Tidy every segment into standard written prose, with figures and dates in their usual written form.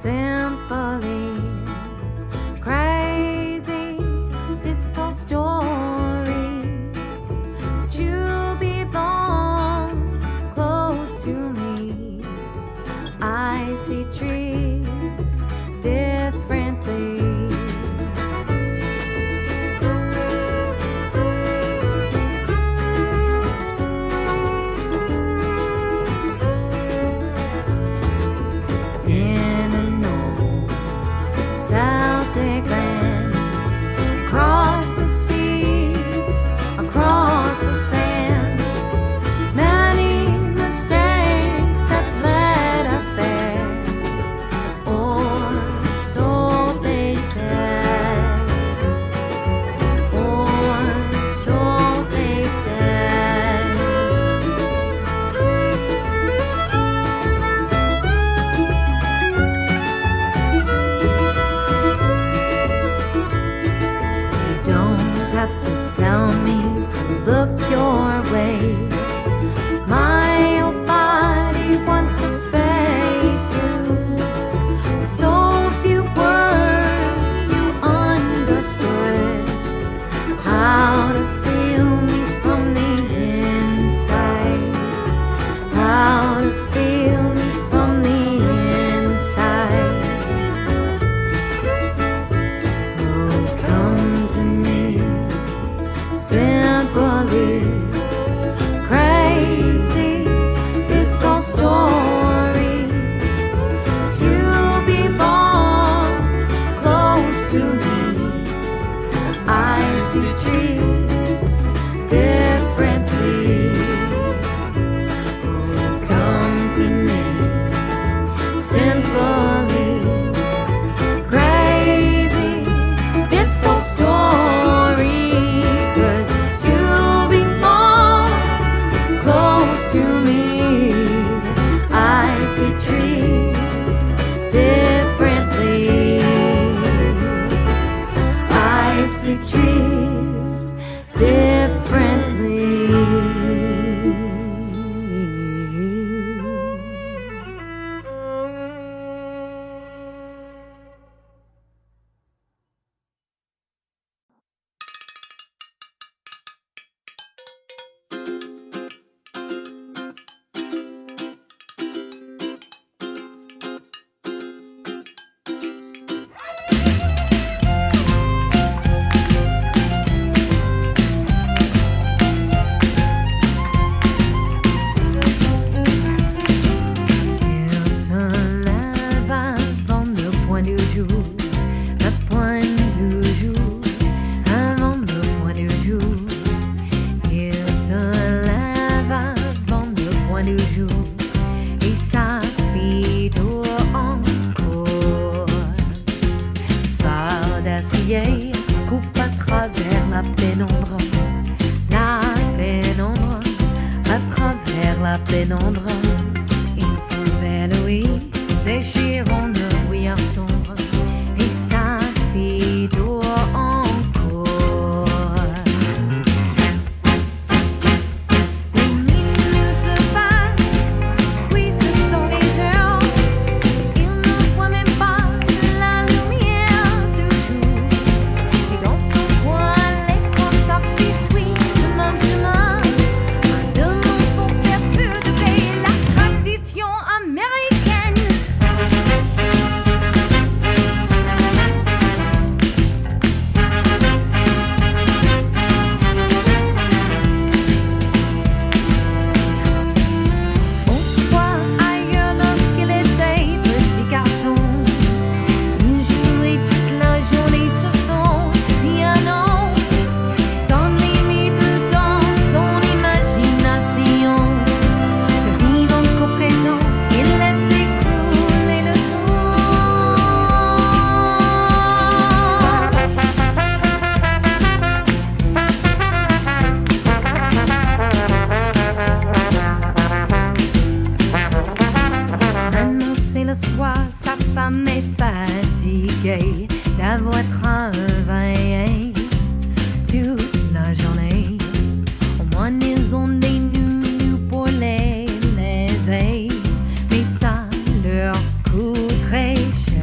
simply crazy. This whole story, but you belong close to me. I see trees differently. Celtic land, across the seas, across the sands, many mistakes that led us there, or so they said, or so they said. Have to tell me to look your way. My whole body wants to face you. With so few words you understood how to feel me from the inside. How to feel me from the inside. Oh, come to me. Simply crazy, this whole story. You belong close to me. I see trees differently. Oh, come to me. Simply crazy, this whole story. See trees differently. I see trees differently. Coupe à travers la pénombre, à travers la pénombre. Il fonce vers le oui, déchirant le brouillard sombre, et sa fille dort encore. Les minutes passent, puis ce sont les heures. Il ne voit même pas la lumière du jour. Et dans son coin, l'écran s'affiche, oui, le même chemin. De mon ton perdu de payer la tradition américaine. Autrefois, ailleurs, lorsqu'il était petit garçon, il jouait toute la journée sur son piano, sans limite dans son imagination. Ne vivant qu'au présent, il laisse écouler le temps. Maintenant c'est le soir, sa femme est fatiguée d'avoir travaillé toute la journée. Au moins ils ont des nounous pour les lever, mais ça leur coûte très cher.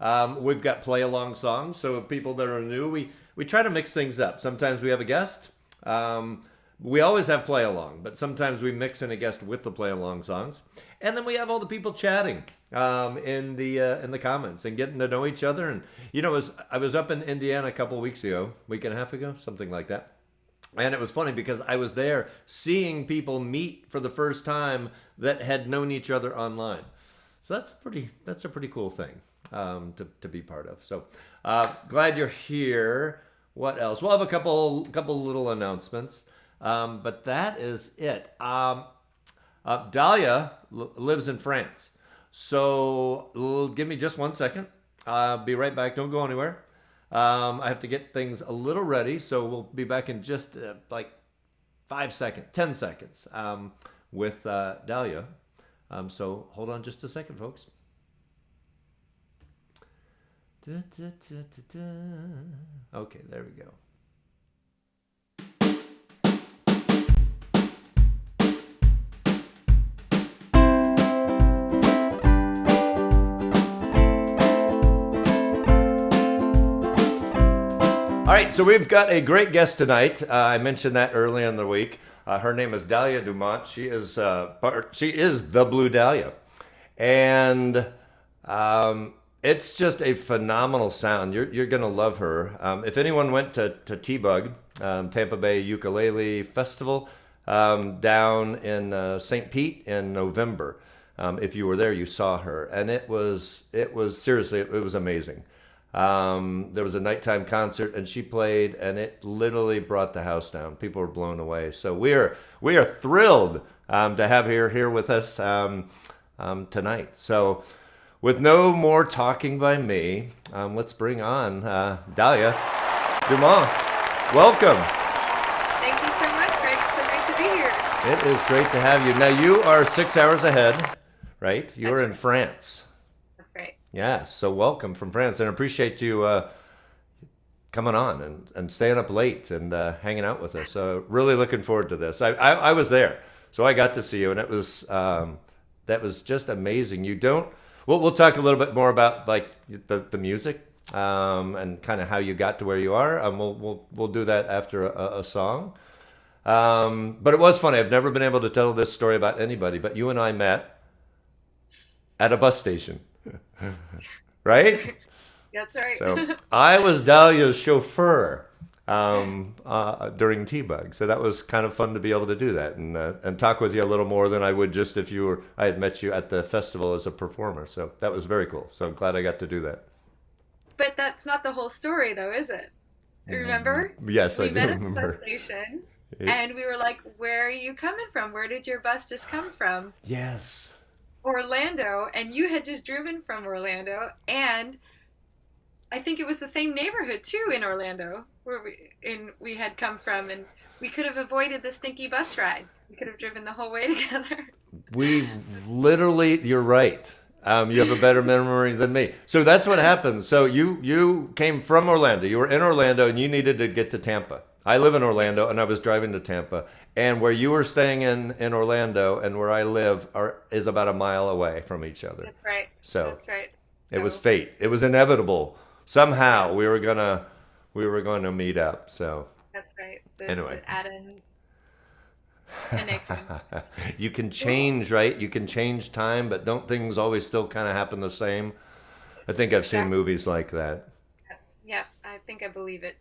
We've got play along songs, so people that are new, we try to mix things up. Sometimes we have a guest. We always have play along, but sometimes we mix in a guest with the play along songs, and then we have all the people chatting in the comments and getting to know each other. And I was up in Indiana a couple of weeks ago, week and a half ago, something like that. And it was funny because I was there seeing people meet for the first time that had known each other online. So that's a pretty cool thing to be part of. So glad you're here. What else? We'll have a couple little announcements, but that is it. Dahlia lives in France, so give me just 1 second. Be right back. Don't go anywhere. I have to get things a little ready, so we'll be back in just like 5 seconds, 10 seconds with Dahlia. So hold on just a second, folks. Da, da, da, da, da. Okay, there we go. All right, so we've got a great guest tonight. I mentioned that earlier in the week. Her name is Dahlia Dumont. She is the Blue Dahlia, and it's just a phenomenal sound. You're gonna love her. If anyone went to T-Bug, Tampa Bay Ukulele Festival, down in St. Pete in November, if you were there, you saw her, and it was seriously, it was amazing. There was a nighttime concert and she played, and it literally brought the house down. People were blown away. So we are thrilled to have her here with us tonight. So with no more talking by me, let's bring on Dahlia Dumont. Welcome. Thank you so much, Greg. It's so great to be here. It is great to have you. Now you are 6 hours ahead, right? You're in right. France. Right. Yes, so welcome from France, and I appreciate you coming on and staying up late and hanging out with us. Really looking forward to this. I was there, so I got to see you, and it was that was just amazing. We'll talk a little bit more about like the music and kind of how you got to where you are. We'll do that after a song. But it was funny. I've never been able to tell this story about anybody, but you and I met at a bus station. Right? That's right. So I was Dahlia's chauffeur during T-Bug, so that was kind of fun to be able to do that and talk with you a little more than I would just if I had met you at the festival as a performer. So that was very cool. So I'm glad I got to do that. But that's not the whole story, though, is it? Remember? Yes, I We do met at the remember. bus station, and we were like, "Where are you coming from? Where did your bus just come from?" Yes. Orlando, and you had just driven from Orlando, and I think it was the same neighborhood too in Orlando where we had come from, and we could have avoided the stinky bus ride. We could have driven the whole way together. We literally, you're right. You have a better memory than me. So that's what happened. So you came from Orlando. You were in Orlando and you needed to get to Tampa. I live in Orlando and I was driving to Tampa. And where you were staying in Orlando and where I live is about a mile away from each other. That's right. So That's right. it was fate. It was inevitable. Somehow we were gonna meet up. So That's right. Anyway. The Adams connection. you can change, right? You can change time, but don't things always still kind of happen the same? I think I've seen movies like that. Yeah, I think I believe it.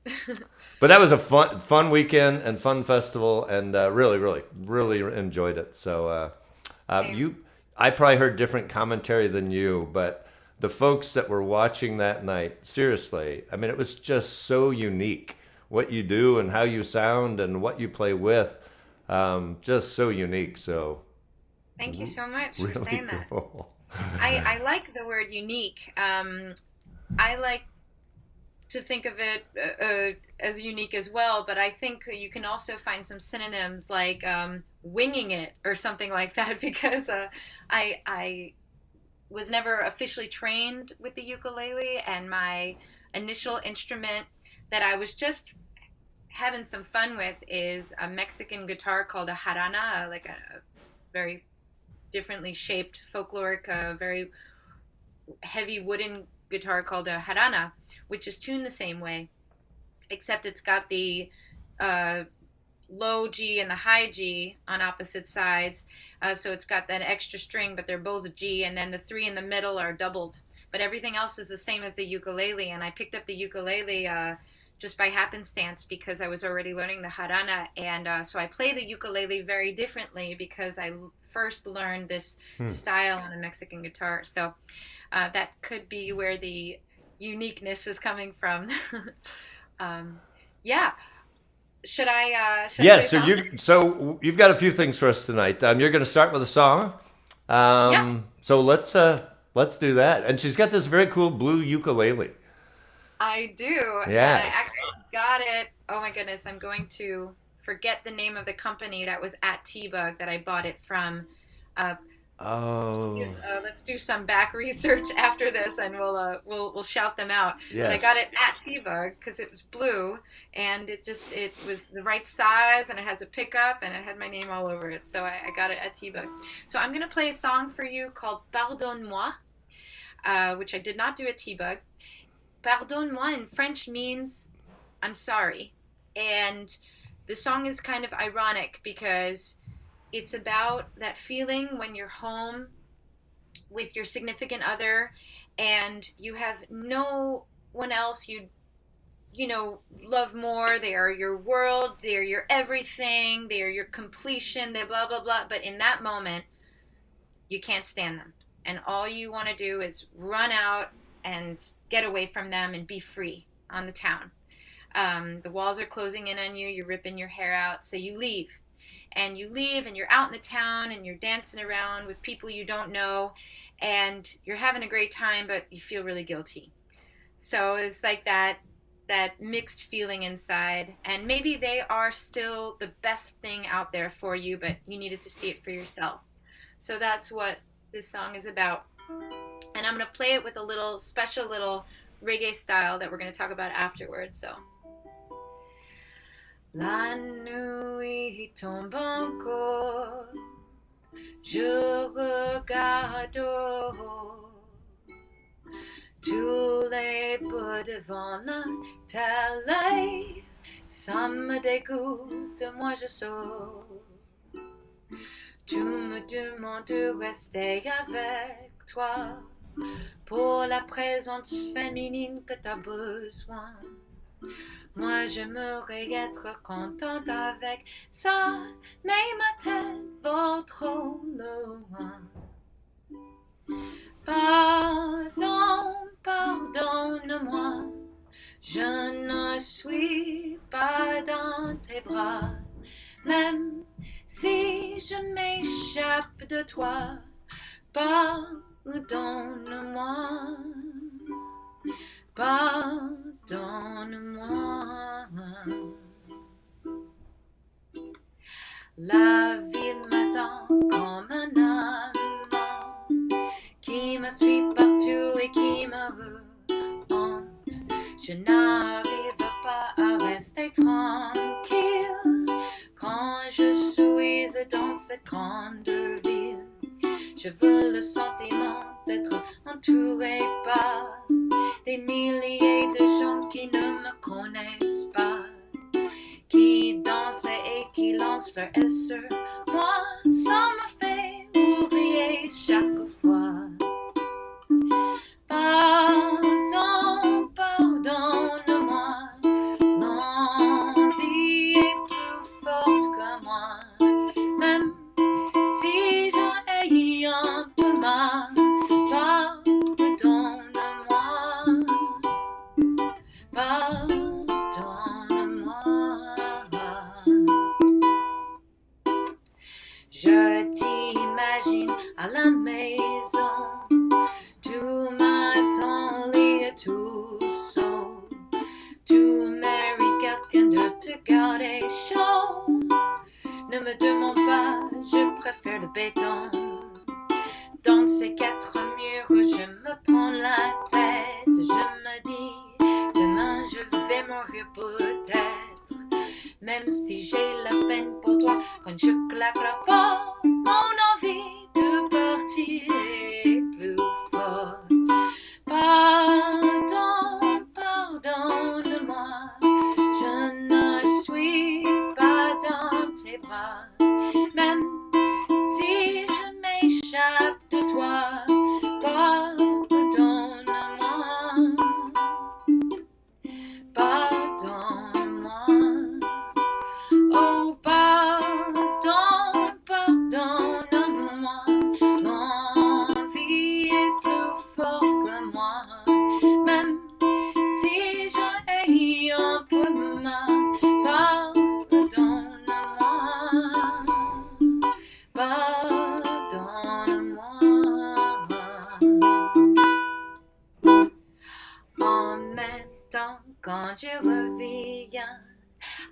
But that was a fun weekend and fun festival, and really enjoyed it. So I probably heard different commentary than you, but the folks that were watching that night, seriously, I mean, it was just so unique. What you do and how you sound and what you play with, just so unique. So Thank you so much for really saying that. cool. I like the word unique. I like to think of it as unique as well, but I think you can also find some synonyms like winging it or something like that, because I was never officially trained with the ukulele, and my initial instrument that I was just having some fun with is a Mexican guitar called a jarana, like a very differently shaped folkloric, very heavy wooden guitar called a harana, which is tuned the same way, except it's got the low G and the high G on opposite sides. So it's got that extra string, but they're both G, and then the three in the middle are doubled. But everything else is the same as the ukulele, and I picked up the ukulele just by happenstance because I was already learning the harana, and so I play the ukulele very differently because I first learned this style on a Mexican guitar. So that could be where the uniqueness is coming from. Yeah. Should I? Yes. So you've got a few things for us tonight. You're going to start with a song. Yeah. So let's do that. And she's got this very cool blue ukulele. I do. Yes. And I actually got it. Oh my goodness, I'm going to forget the name of the company that was at T-Bug that I bought it from. Let's do some back research after this, and we'll shout them out. Yes. But I got it at T-Bug because it was blue, and it was the right size, and it has a pickup, and it had my name all over it. So I got it at T-Bug. So I'm gonna play a song for you called Pardonne-moi, which I did not do at T-Bug. Pardonne-moi in French means I'm sorry. And the song is kind of ironic because it's about that feeling when you're home with your significant other and you have no one else you love more. They are your world, they are your everything, they are your completion, they blah blah blah. But in that moment, you can't stand them. And all you want to do is run out and get away from them and be free on the town. The walls are closing in on you, you're ripping your hair out, so you leave. And you leave and you're out in the town and you're dancing around with people you don't know and you're having a great time, but you feel really guilty. So it's like that mixed feeling inside, and maybe they are still the best thing out there for you, but you needed to see it for yourself. So that's what this song is about. And I'm going to play it with a special little reggae style that we're going to talk about afterwards. So. La nuit tombe encore, je regarde tous les beaux devant la télé, ça me dégoûte, moi je sors. Tu me demandes de rester avec toi pour la présence féminine que t'as besoin. Moi j'aimerais être contente avec ça, mais ma tête va trop loin. Pardonne-moi, je ne suis pas dans tes bras, même si je m'échappe de toi. Pardonne-moi, pardonne-moi. La ville m'attend comme un amant qui me suit partout et qui me hante. Je n'arrive pas à rester tranquille quand je suis dans cette grande ville. Je veux le sentiment d'être entouré par des milliers de gens qui ne me connaissent pas, qui dansent et qui lancent leur S sur moi. Ça me fait oublier chaque fois. Pardonne-moi, l'envie est plus forte que moi, même si j'en ai un peu marre. Pardonne-moi, pardonne-moi. Je t'imagine à la maison, tout m'attend lié tout seul. Tu mérites quelqu'un de te garder chaud. Ne me demande pas, je préfère le béton. Dans ces quatre murs, je me prends la tête. Je me dis, demain je vais mourir peut-être. Même si j'ai la peine pour toi, quand je claque la porte, mon envie de partir est plus fort. Pardonne-moi,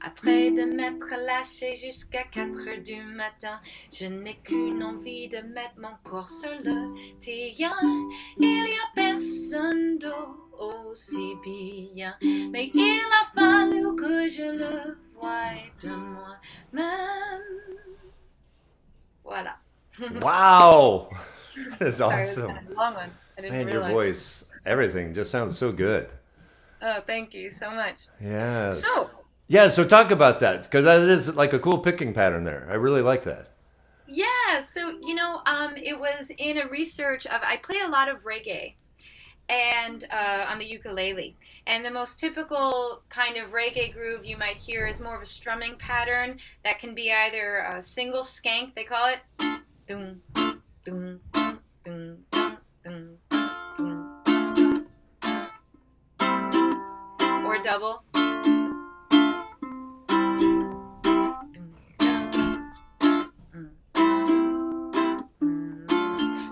Après de m'être lâché jusqu'à 4 heures du matin, je n'ai qu'une envie de mettre mon corps sur le tien. Il y a personne d'autre aussi bien, mais il a fallu que je le voie de moi-même. Voilà. Wow, that is Sorry, it was awesome. kind of a long one. I didn't Man, your realize. voice, everything just sounds so good. Oh, thank you so much. Yes. So, Yeah, so talk about that because that is like a cool picking pattern there. I really like that. yeah, so it was in a research of I play a lot of reggae and on the ukulele, and the most typical kind of reggae groove you might hear is more of a strumming pattern that can be either a single skank, they call it, doom, doom, doom, doom, doom, doom, or a double.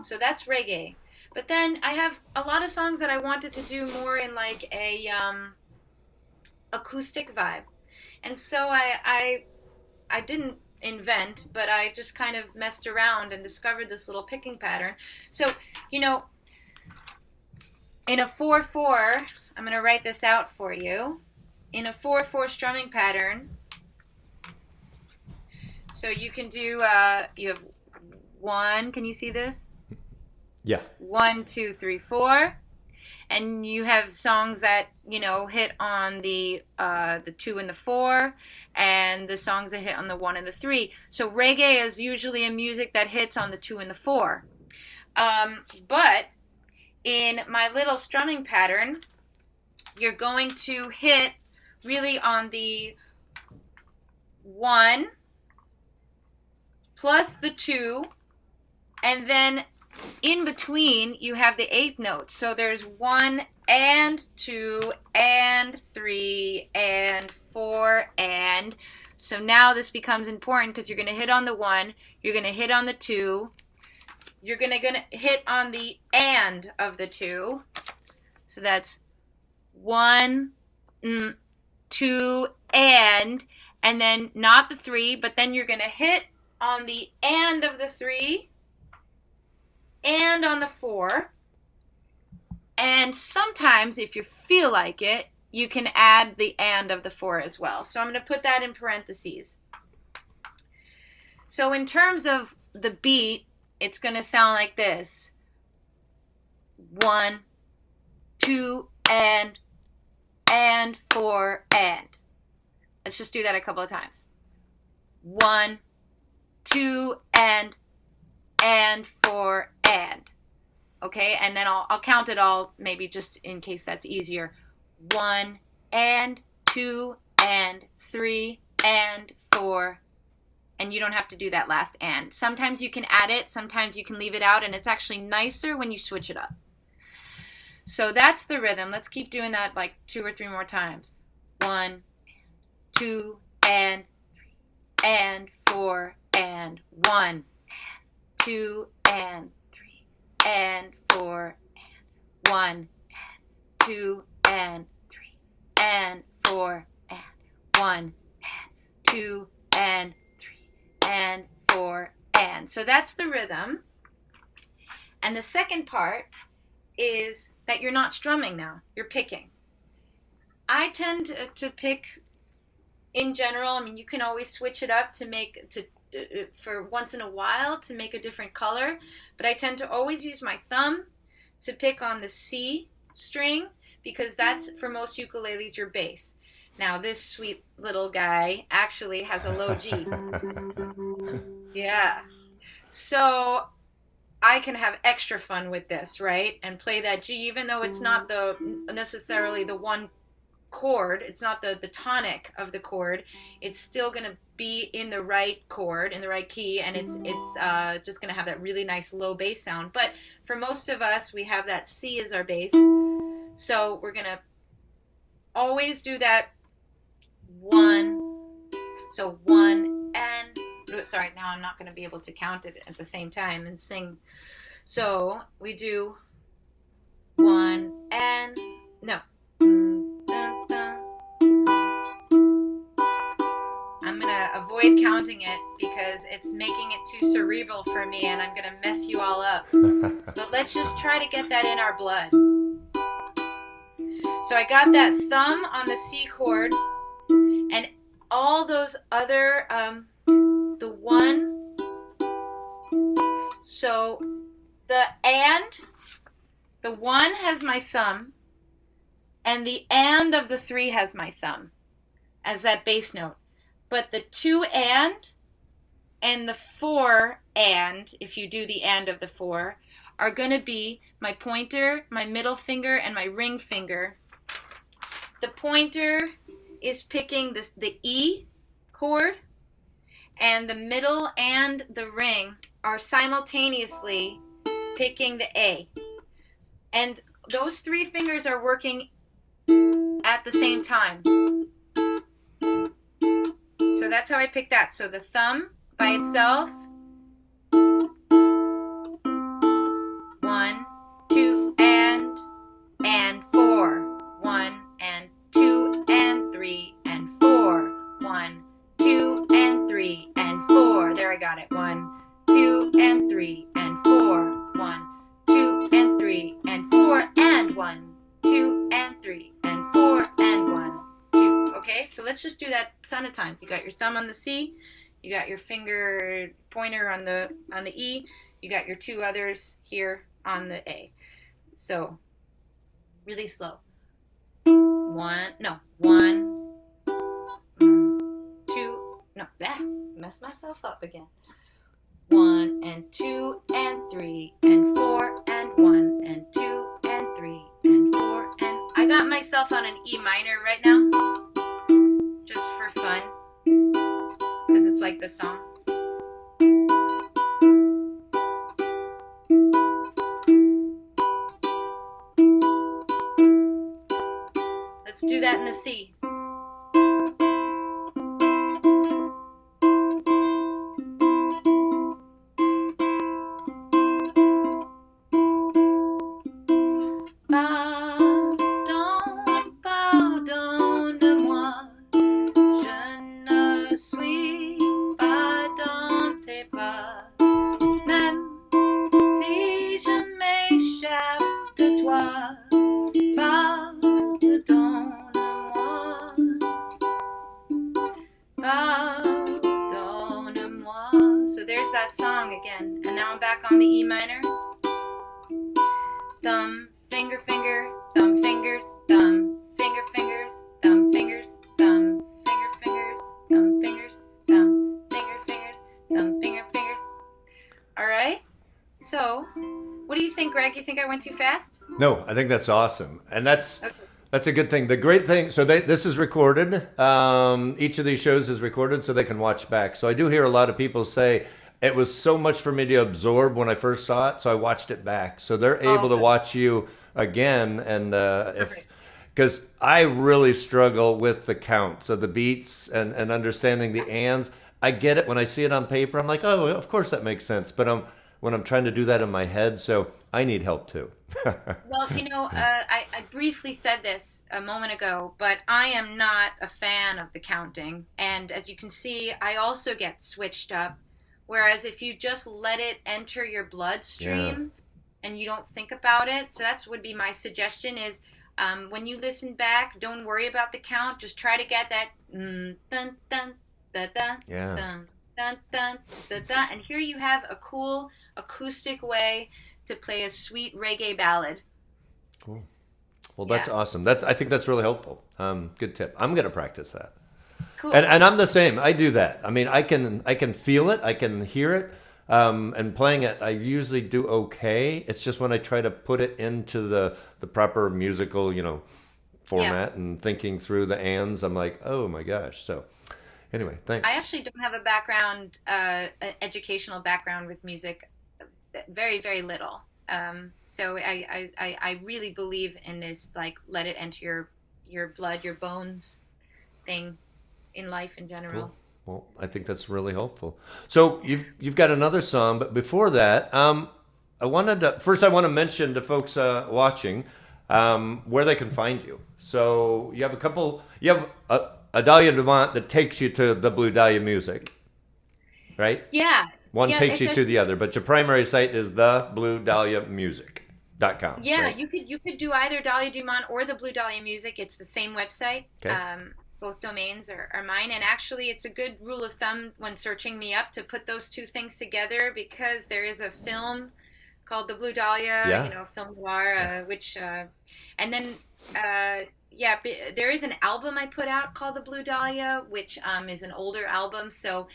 So that's reggae. But then I have a lot of songs that I wanted to do more in like a acoustic vibe. And so I didn't invent, but I just kind of messed around and discovered this little picking pattern. So, in a 4/4, I'm going to write this out for you. In a 4/4 strumming pattern, so you can do, you have 1, can you see this? Yeah. 1, 2, 3, 4, and you have songs that hit on the 2 and the 4, and the songs that hit on the 1 and the 3. So reggae is usually a music that hits on the 2 and the 4. But in my little strumming pattern, you're going to hit really on the 1 plus the 2, and then in between you have the 8th note. So there's 1 and 2 and 3 and 4 and. So now this becomes important because you're going to hit on the 1, you're going to hit on the 2, you're going to hit on the and of the 2. So that's 1, 2, and then not the 3, but then you're going to hit on the and of the 3 and on the 4, and sometimes if you feel like it, you can add the and of the 4 as well. So I'm going to put that in parentheses. So in terms of the beat, it's going to sound like this: 1, 2, and 4, and. Let's just do that a couple of times. 1, 2, and 4, and. Okay, and then I'll count it all, maybe just in case that's easier. 1 and 2 and 3 and 4, and you don't have to do that last and. Sometimes you can add it, sometimes you can leave it out, and it's actually nicer when you switch it up. So that's the rhythm. Let's keep doing that like 2 or 3 more times. 1, 2, and 3 and 4 and 1 and 2 and 3 and 4 and 1 and 2 and 3 and 4 and 1 and 2 and 3 and 4 and. So that's the rhythm. And the second part is that you're not strumming now, you're picking. I tend to pick in general. I mean, you can always switch it up for once in a while to make a different color, but I tend to always use my thumb to pick on the C string because that's, for most ukuleles, your bass. Now this sweet little guy actually has a low G. Yeah. So I can have extra fun with this, right? And play that G, even though it's not necessarily the one chord, it's not the tonic of the chord, it's still going to be in the right chord, in the right key, and it's just going to have that really nice low bass sound. But for most of us, we have that C as our bass, so we're going to always do that 1. So 1 and, sorry, now I'm not going to be able to count it at the same time and sing. So we do 1 and, no. avoid counting it because it's making it too cerebral for me and I'm going to mess you all up. But let's just try to get that in our blood. So I got that thumb on the C chord and all those other, the one, so the one has my thumb and the and of the three has my thumb as that bass note. But the two and the four and, if you do the and of the four, are going to be my pointer, my middle finger, and my ring finger. The pointer is picking the E chord, and the middle and the ring are simultaneously picking the A. And those three fingers are working at the same time. So that's how I pick that. So the thumb by itself, 1, 2, and 4. 1 and 2 and 3 and 4. 1, 2 and 3 and 4. There, I got it. 1, 2 and 3 and 4. 1, 2 and 3 and 4 and 1, 2 and 3 and 4 and 1, 2. Okay, so let's just do that a ton of times. You got your thumb on the C, you got your finger pointer on the E, you got your two others here on the A. So really slow. 1, 2, no, mess myself up again. 1 and 2 and 3 and 4 and 1 and 2 and 3 and 4 and I got myself on an E minor right now, just for fun, because it's like the song. Let's do that in the C. Pardonne de moi, je ne suis pas dans tes bras, même si je m'échappe de toi. Pardonne-moi. So there's that song again, and now I'm back on the E minor. Thumb, finger, finger, thumb, fingers, thumb, finger, fingers, thumb, fingers, thumb, finger, fingers, thumb, fingers, thumb, finger, fingers, thumb, finger, fingers. All right. So, what do you think, Greg? You think I went too fast? No, I think that's awesome, and that's Okay. that's a good thing. The great thing, so this is recorded. Each of these shows is recorded, so they can watch back. So I do hear a lot of people say it was so much for me to absorb when I first saw it, so I watched it back. So they're able to watch you again, and because I really struggle with the counts of the beats and understanding the ands. I get it when I see it on paper. I'm like, oh, of course that makes sense. But when I'm trying to do that in my head, so I need help too. Well, I briefly said this a moment ago, but I am not a fan of the counting. And as you can see, I also get switched up. Whereas if you just let it enter your bloodstream and you don't think about it, so that's would be my suggestion is when you listen back, don't worry about the count. Just try to get that dun, dun, da, da, dun, dun, dun, da, da. And here you have a cool acoustic way to play a sweet reggae ballad. Cool. Well, that's awesome. I think that's really helpful. Good tip. I'm going to practice that. Cool. And I'm the same. I do that. I mean, I can feel it. I can hear it. And playing it, I usually do okay. It's just when I try to put it into the proper musical, format and thinking through the ands, I'm like, oh my gosh. So anyway, thanks. I actually don't have a background, educational background with music. Very, very little. So I really believe in this, like, let it enter your blood, your bones thing in life in general. Cool. Well, I think that's really helpful. So you've got another song, but before that, I want to mention to folks watching where they can find you. So you have a Dahlia Dumont that takes you to the Blue Dahlia music, right? Yeah. One Yeah, takes you to the other, but your primary site is thebluedahliamusic.com. Yeah, right? you could do either Dahlia Dumont or the Blue Dahlia Music. It's the same website. Okay. Both domains are mine, and actually, it's a good rule of thumb when searching me up to put those two things together, because there is a film called The Blue Dahlia, Yeah. film noir, and then there is an album I put out called The Blue Dahlia, which is an older album. So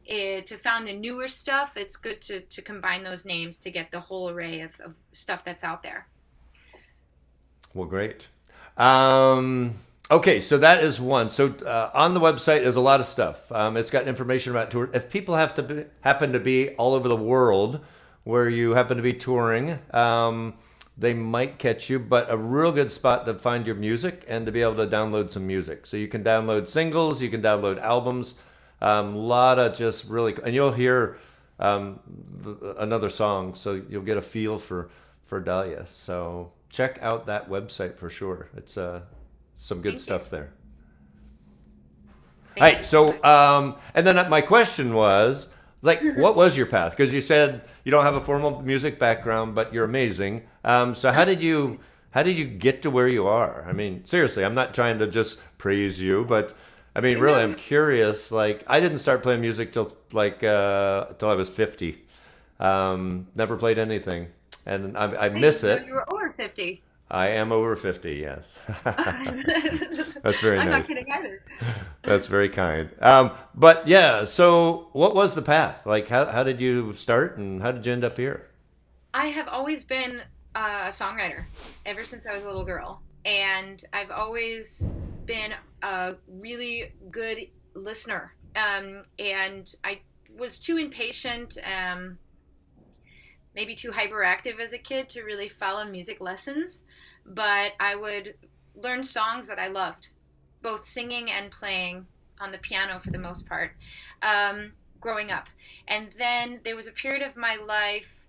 to find the newer stuff, it's good to combine those names to get the whole array of stuff that's out there. Well, great. Okay, so that is one. So on the website is a lot of stuff. It's got information about tours. If people happen to be all over the world where you happen to be touring, they might catch you. But a real good spot to find your music and to be able to download some music. So you can download singles, you can download albums. A lot of just really, and you'll hear another song, so you'll get a feel for Dahlia. So check out that website for sure. It's some good stuff there. All right. So, and then my question was, like, what was your path? Because you said you don't have a formal music background, but you're amazing. So how did you get to where you are? I mean, seriously, I'm not trying to just praise you, but I mean, really, I'm curious. Like, I didn't start playing music till I was 50. Never played anything, and I miss it. You were over 50. I am over 50. Yes, that's very I'm nice. not kidding either. That's very kind. But yeah, so what was the path? Like, how did you start, and how did you end up here? I have always been a songwriter ever since I was a little girl, and I've always been a really good listener. And I was too impatient, maybe too hyperactive as a kid to really follow music lessons, but I would learn songs that I loved, both singing and playing on the piano for the most part, growing up. And then there was a period of my life,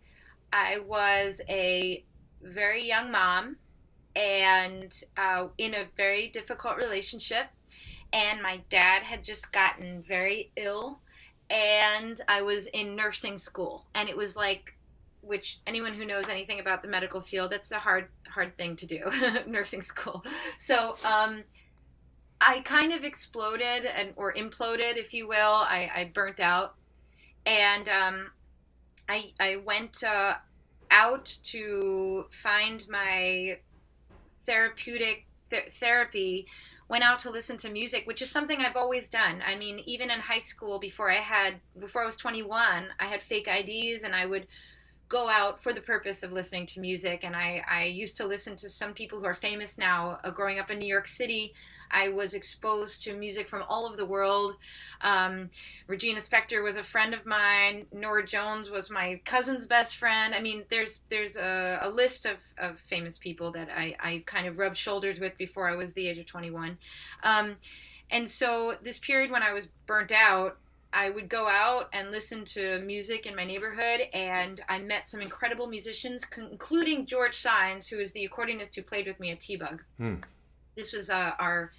I was a very young mom and in a very difficult relationship, and my dad had just gotten very ill, and I was in nursing school, and it was like, which anyone who knows anything about the medical field, that's a hard thing to do, nursing school. So I kind of exploded or imploded, if you will. I burnt out, and I went out to find my therapeutic therapy, went out to listen to music, which is something I've always done. I mean, even in high school, before I was 21, I had fake IDs, and I would go out for the purpose of listening to music. And I used to listen to some people who are famous now. Growing up in New York City, I was exposed to music from all over the world. Regina Spektor was a friend of mine. Norah Jones was my cousin's best friend. I mean, there's a list of famous people that I kind of rubbed shoulders with before I was the age of 21. And so this period when I was burnt out, I would go out and listen to music in my neighborhood, and I met some incredible musicians, including George Sines, who is the accordionist who played with me at T-Bug. This was our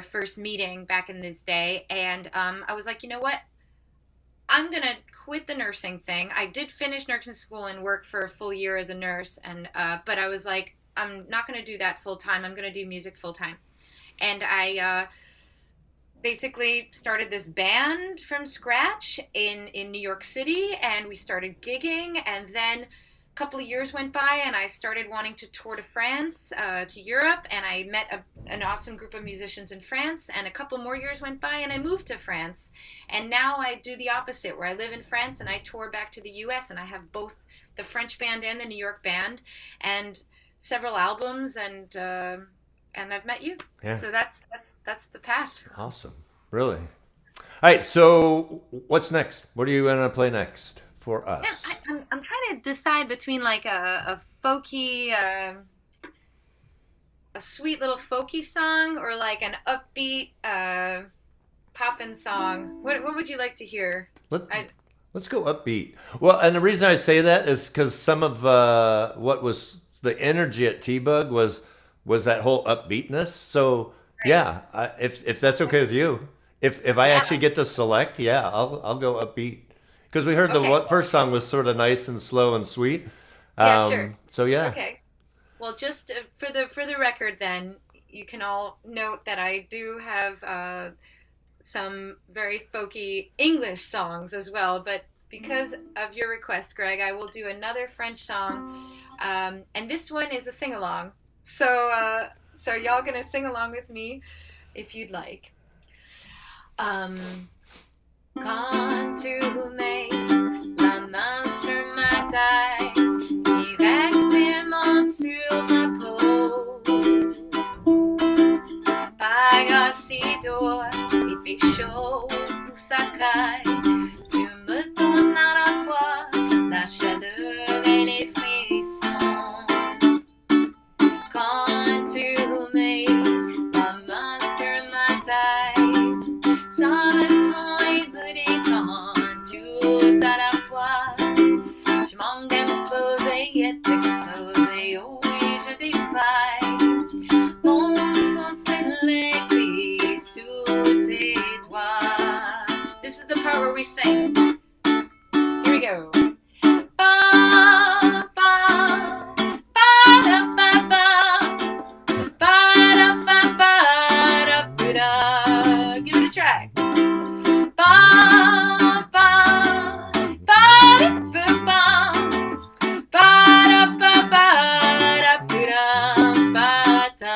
first meeting back in this day, and I was like, you know what? I'm going to quit the nursing thing. I did finish nursing school and work for a full year as a nurse, and but I was like, I'm not going to do that full time. I'm going to do music full time. And I basically started this band from scratch in New York City, and we started gigging, and then a couple of years went by, and I started wanting to tour to France, to Europe, and I met an awesome group of musicians in France, and a couple more years went by, and I moved to France, and now I do the opposite, where I live in France, and I tour back to the U.S., and I have both the French band and the New York band, and several albums, and I've met you. Yeah. So that's the path. Awesome. Really. All right. So what's next? What are you going to play next for us? Yeah, I'm trying to decide between like a folky, a sweet little folky song, or like an upbeat poppin' song. What would you like to hear? Let's go upbeat. Well, and the reason I say that is because some of what was the energy at T-Bug was that whole upbeatness. So Yeah, if that's okay with you. If I Yeah. actually get to select, yeah, I'll go upbeat because we heard the Okay. first song was sort of nice and slow and sweet. Yeah, sure. So yeah, Okay. Well, just for the record, then you can all note that I do have some very folky English songs as well. But because of your request, Greg, I will do another French song, and this one is a sing along. So y'all gonna sing along with me if you'd like. Quand tu mets la main sur ma taille, directement sur ma peau, pas grave si dehors il fait chaud ou ça caille, tu me donnes à la fois la chaleur et les frissons. Quand tu mets la main sur ma taille, sans le temps et me détend tout à la fois. Je manque de me poser et d'exploser, oh oui je défaille. Mon son s'électrise sous tes doigts. This is the part where we sing. Here we go. Ba, ba, ba, da, ba, ba, ba, da, ba, ba, da, ba, da. Give it a try. Ba, ba, ba, da, ba, ba, ba, da, ba, ba, da, ba, da, ba, da.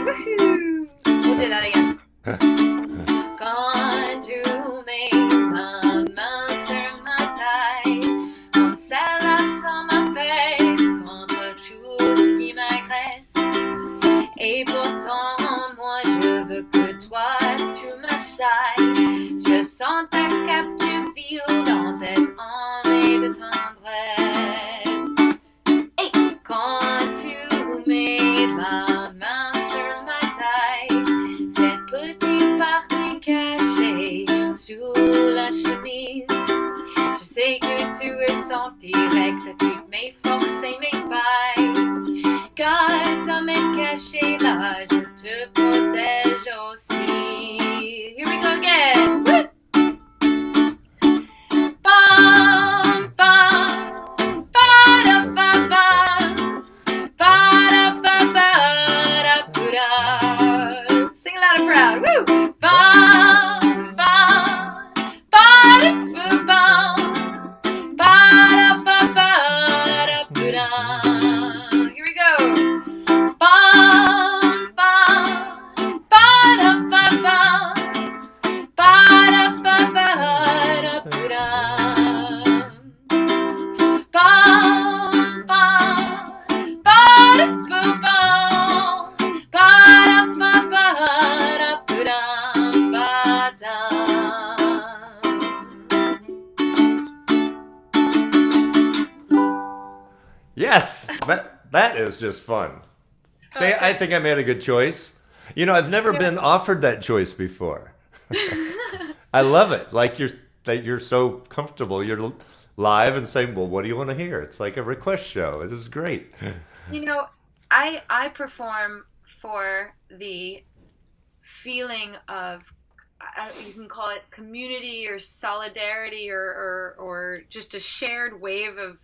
Woohoo! We'll do that again. Quand tu mets ma main sur ma taille, comme celle-là sans ma pèse contre tout ce qui m'agresse. Et pourtant, moi je veux que toi tu m'assailles. Je sens ta capture violente d'être enlevée de tendresse. Et quand tu mets la main sur ma taille, cette petite partie cachée sous la chemise, je sais que tu ressens direct toutes mes forces et mes failles. Car ta main cachée là, je te protège aussi. Here we go again. Woo! Bam, bam, ba-da-ba-ba, ba-da-ba-ba-da-ba-da. Sing loud and proud. Woo! Bam, bam, ba-da-ba-ba, ba-da-ba-ba-da-ba-da. Here we go. Bam, bam, ba-da-ba-ba, ba-da-ba-ba-da-ba-da. Bam, bam, ba-da-ba-ba, ba-da-ba-ba-da-ba-da. yes, that is just fun. See, I think I made a good choice. You know, I've never been offered that choice before. I love it. Like you're so comfortable. You're live and saying, "Well, what do you want to hear?" It's like a request show. It is great. You know, I perform for the feeling of, you can call it community or solidarity or just a shared wave of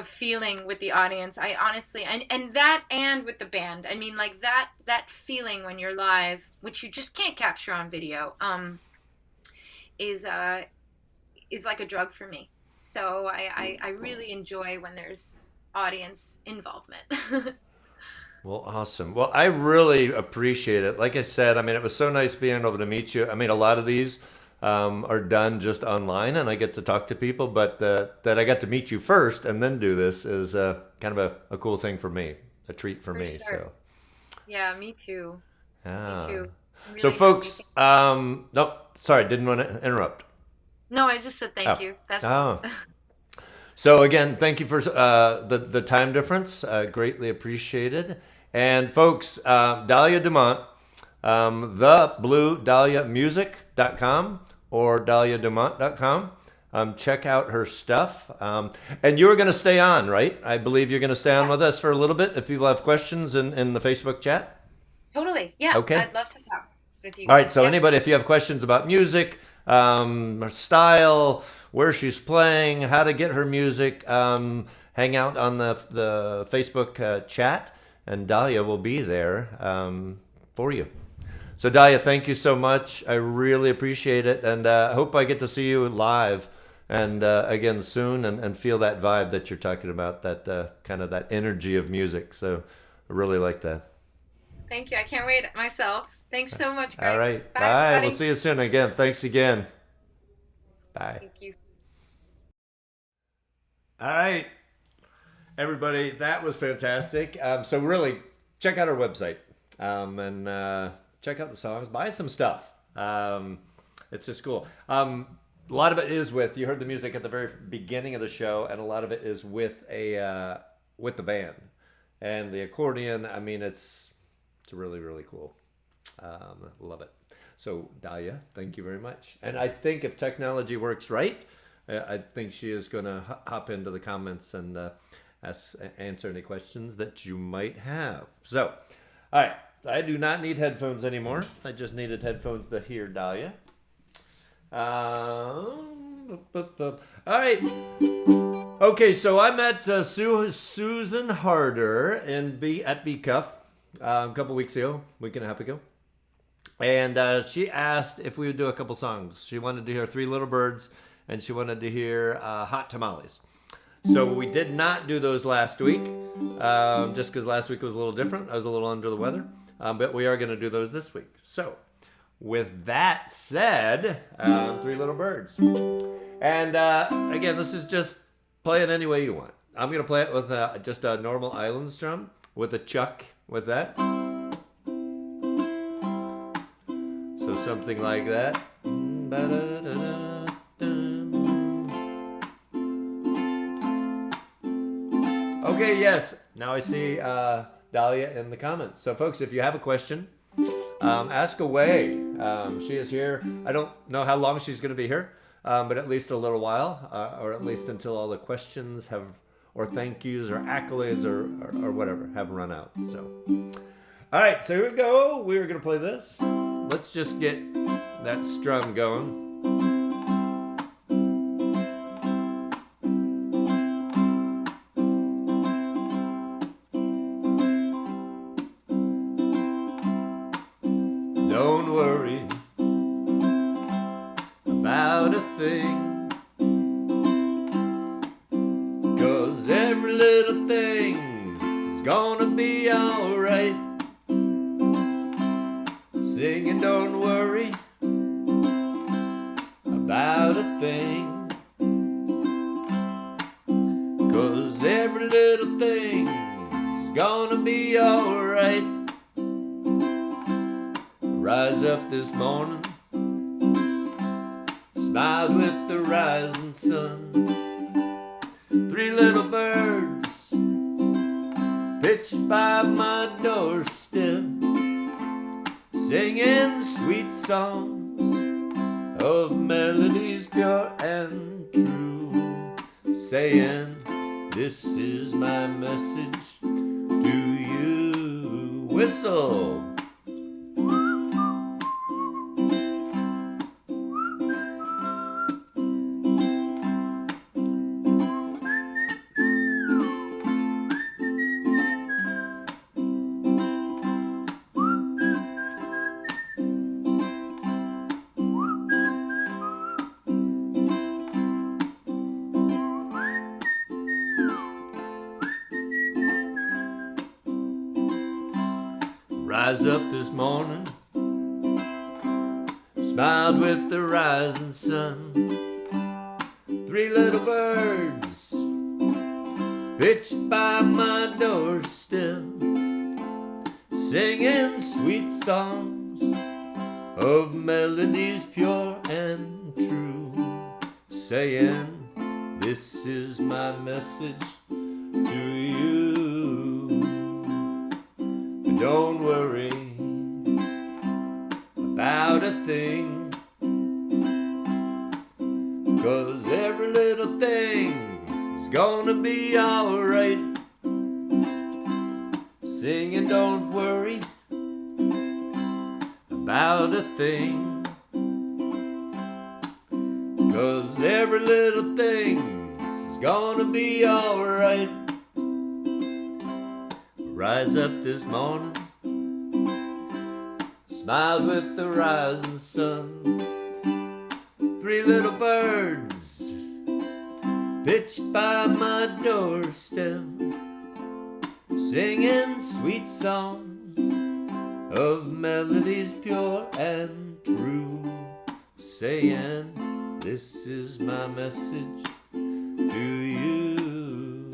feeling with the audience. I honestly, and that, and with the band, I mean, like that feeling when you're live, which you just can't capture on video, is like a drug for me. So I really enjoy when there's audience involvement. Well, awesome. Well, I really appreciate it. Like I said, I mean, it was so nice being able to meet you. I mean, a lot of these are done just online, and I get to talk to people, but that I got to meet you first and then do this is kind of a cool thing for me, a treat for me. Sure. So, Yeah, me too. yeah. Me too. I'm So, really folks, happy. no, sorry, didn't want to interrupt. No, I just said thank Oh. you. That's Oh. So again, thank you for the time difference. Greatly appreciated. And folks, Dahlia Dumont, thebluedahliamusic.com or dahliadumont.com. Check out her stuff. And you're going to stay on, right? I believe you're going to stay on with us for a little bit if people have questions in the Facebook chat. Totally. Yeah, Okay. I'd love to talk with you All right. guys. So Yeah. anybody, if you have questions about music, her style, where she's playing, how to get her music, hang out on the Facebook chat, and Dahlia will be there for you. So Dahlia, thank you so much. I really appreciate it, and I hope I get to see you live and again soon, and feel that vibe that you're talking about, that kind of that energy of music. So I really like that. Thank you. I can't wait myself. Thanks so much, All Greg. right, Bye, bye. We'll everybody. see you soon again. Thanks again. Bye. Thank you. All right, everybody, that was fantastic. So really, check out our website and check out the songs. Buy some stuff. It's just cool. A lot of it is you heard the music at the very beginning of the show, and a lot of it is with the band and the accordion. I mean, it's really, really cool. Love it. So Dahlia, thank you very much. And I think if technology works right, I think she is going to hop into the comments and answer any questions that you might have. So, all right. I do not need headphones anymore. I just needed headphones to hear Dahlia. All right. Okay, so I met Susan Harder at B Cuff a couple weeks ago, week and a half ago. And she asked if we would do a couple songs. She wanted to hear Three Little Birds, and she wanted to hear Hot Tamales. So we did not do those last week, just because last week was a little different. I was a little under the weather, but we are going to do those this week. So with that said, Three Little Birds. And again, this is just play it any way you want. I'm going to play it with just a normal island strum with a chuck with that. So something like that. Okay, yes. Now I see Dahlia in the comments. So folks, if you have a question, ask away. She is here. I don't know how long she's going to be here, but at least a little while, or at least until all the questions have, or thank yous, or accolades, or whatever, have run out. So, all right, so here we go. We're going to play this. Let's just get that strum going. Don't worry about a thing, 'cause every little thing is gonna be alright. Singing, don't worry about a thing, 'cause every little thing is gonna be alright. Rise up this morning, smiled with the rising sun. Three little birds pitched by my doorstep, singing sweet songs of melodies pure and true, saying, this is my message to you. Whistle. Rise up this morning, smiled with the rising sun. Three little birds pitched by my doorstep, singing sweet songs of melodies pure and true, saying, this is my message to you. Don't worry about a thing, 'cause every little thing is gonna be alright. Singing, don't worry about a thing, 'cause every little thing is gonna be alright. Rise up this morning, smiled with the rising sun. 3 little birds pitched by my doorstep, singing sweet songs of melodies pure and true, saying, this is my message to you.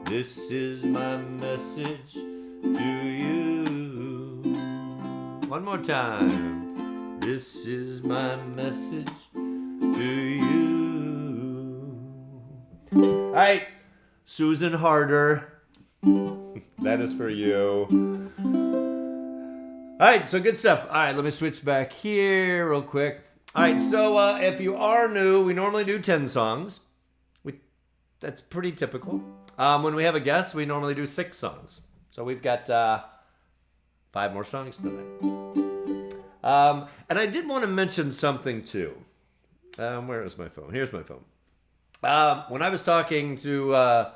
This is my message to you. One more time. This is my message to you. All right, Susan Harder. That is for you. All right, so good stuff. All right, let me switch back here real quick. All right, so if you are new, we normally do 10 songs. That's pretty typical. When we have a guest, we normally do 6 songs. So we've got 5 more songs tonight. And I did want to mention something too. Where is my phone? Here's my phone. When I was talking to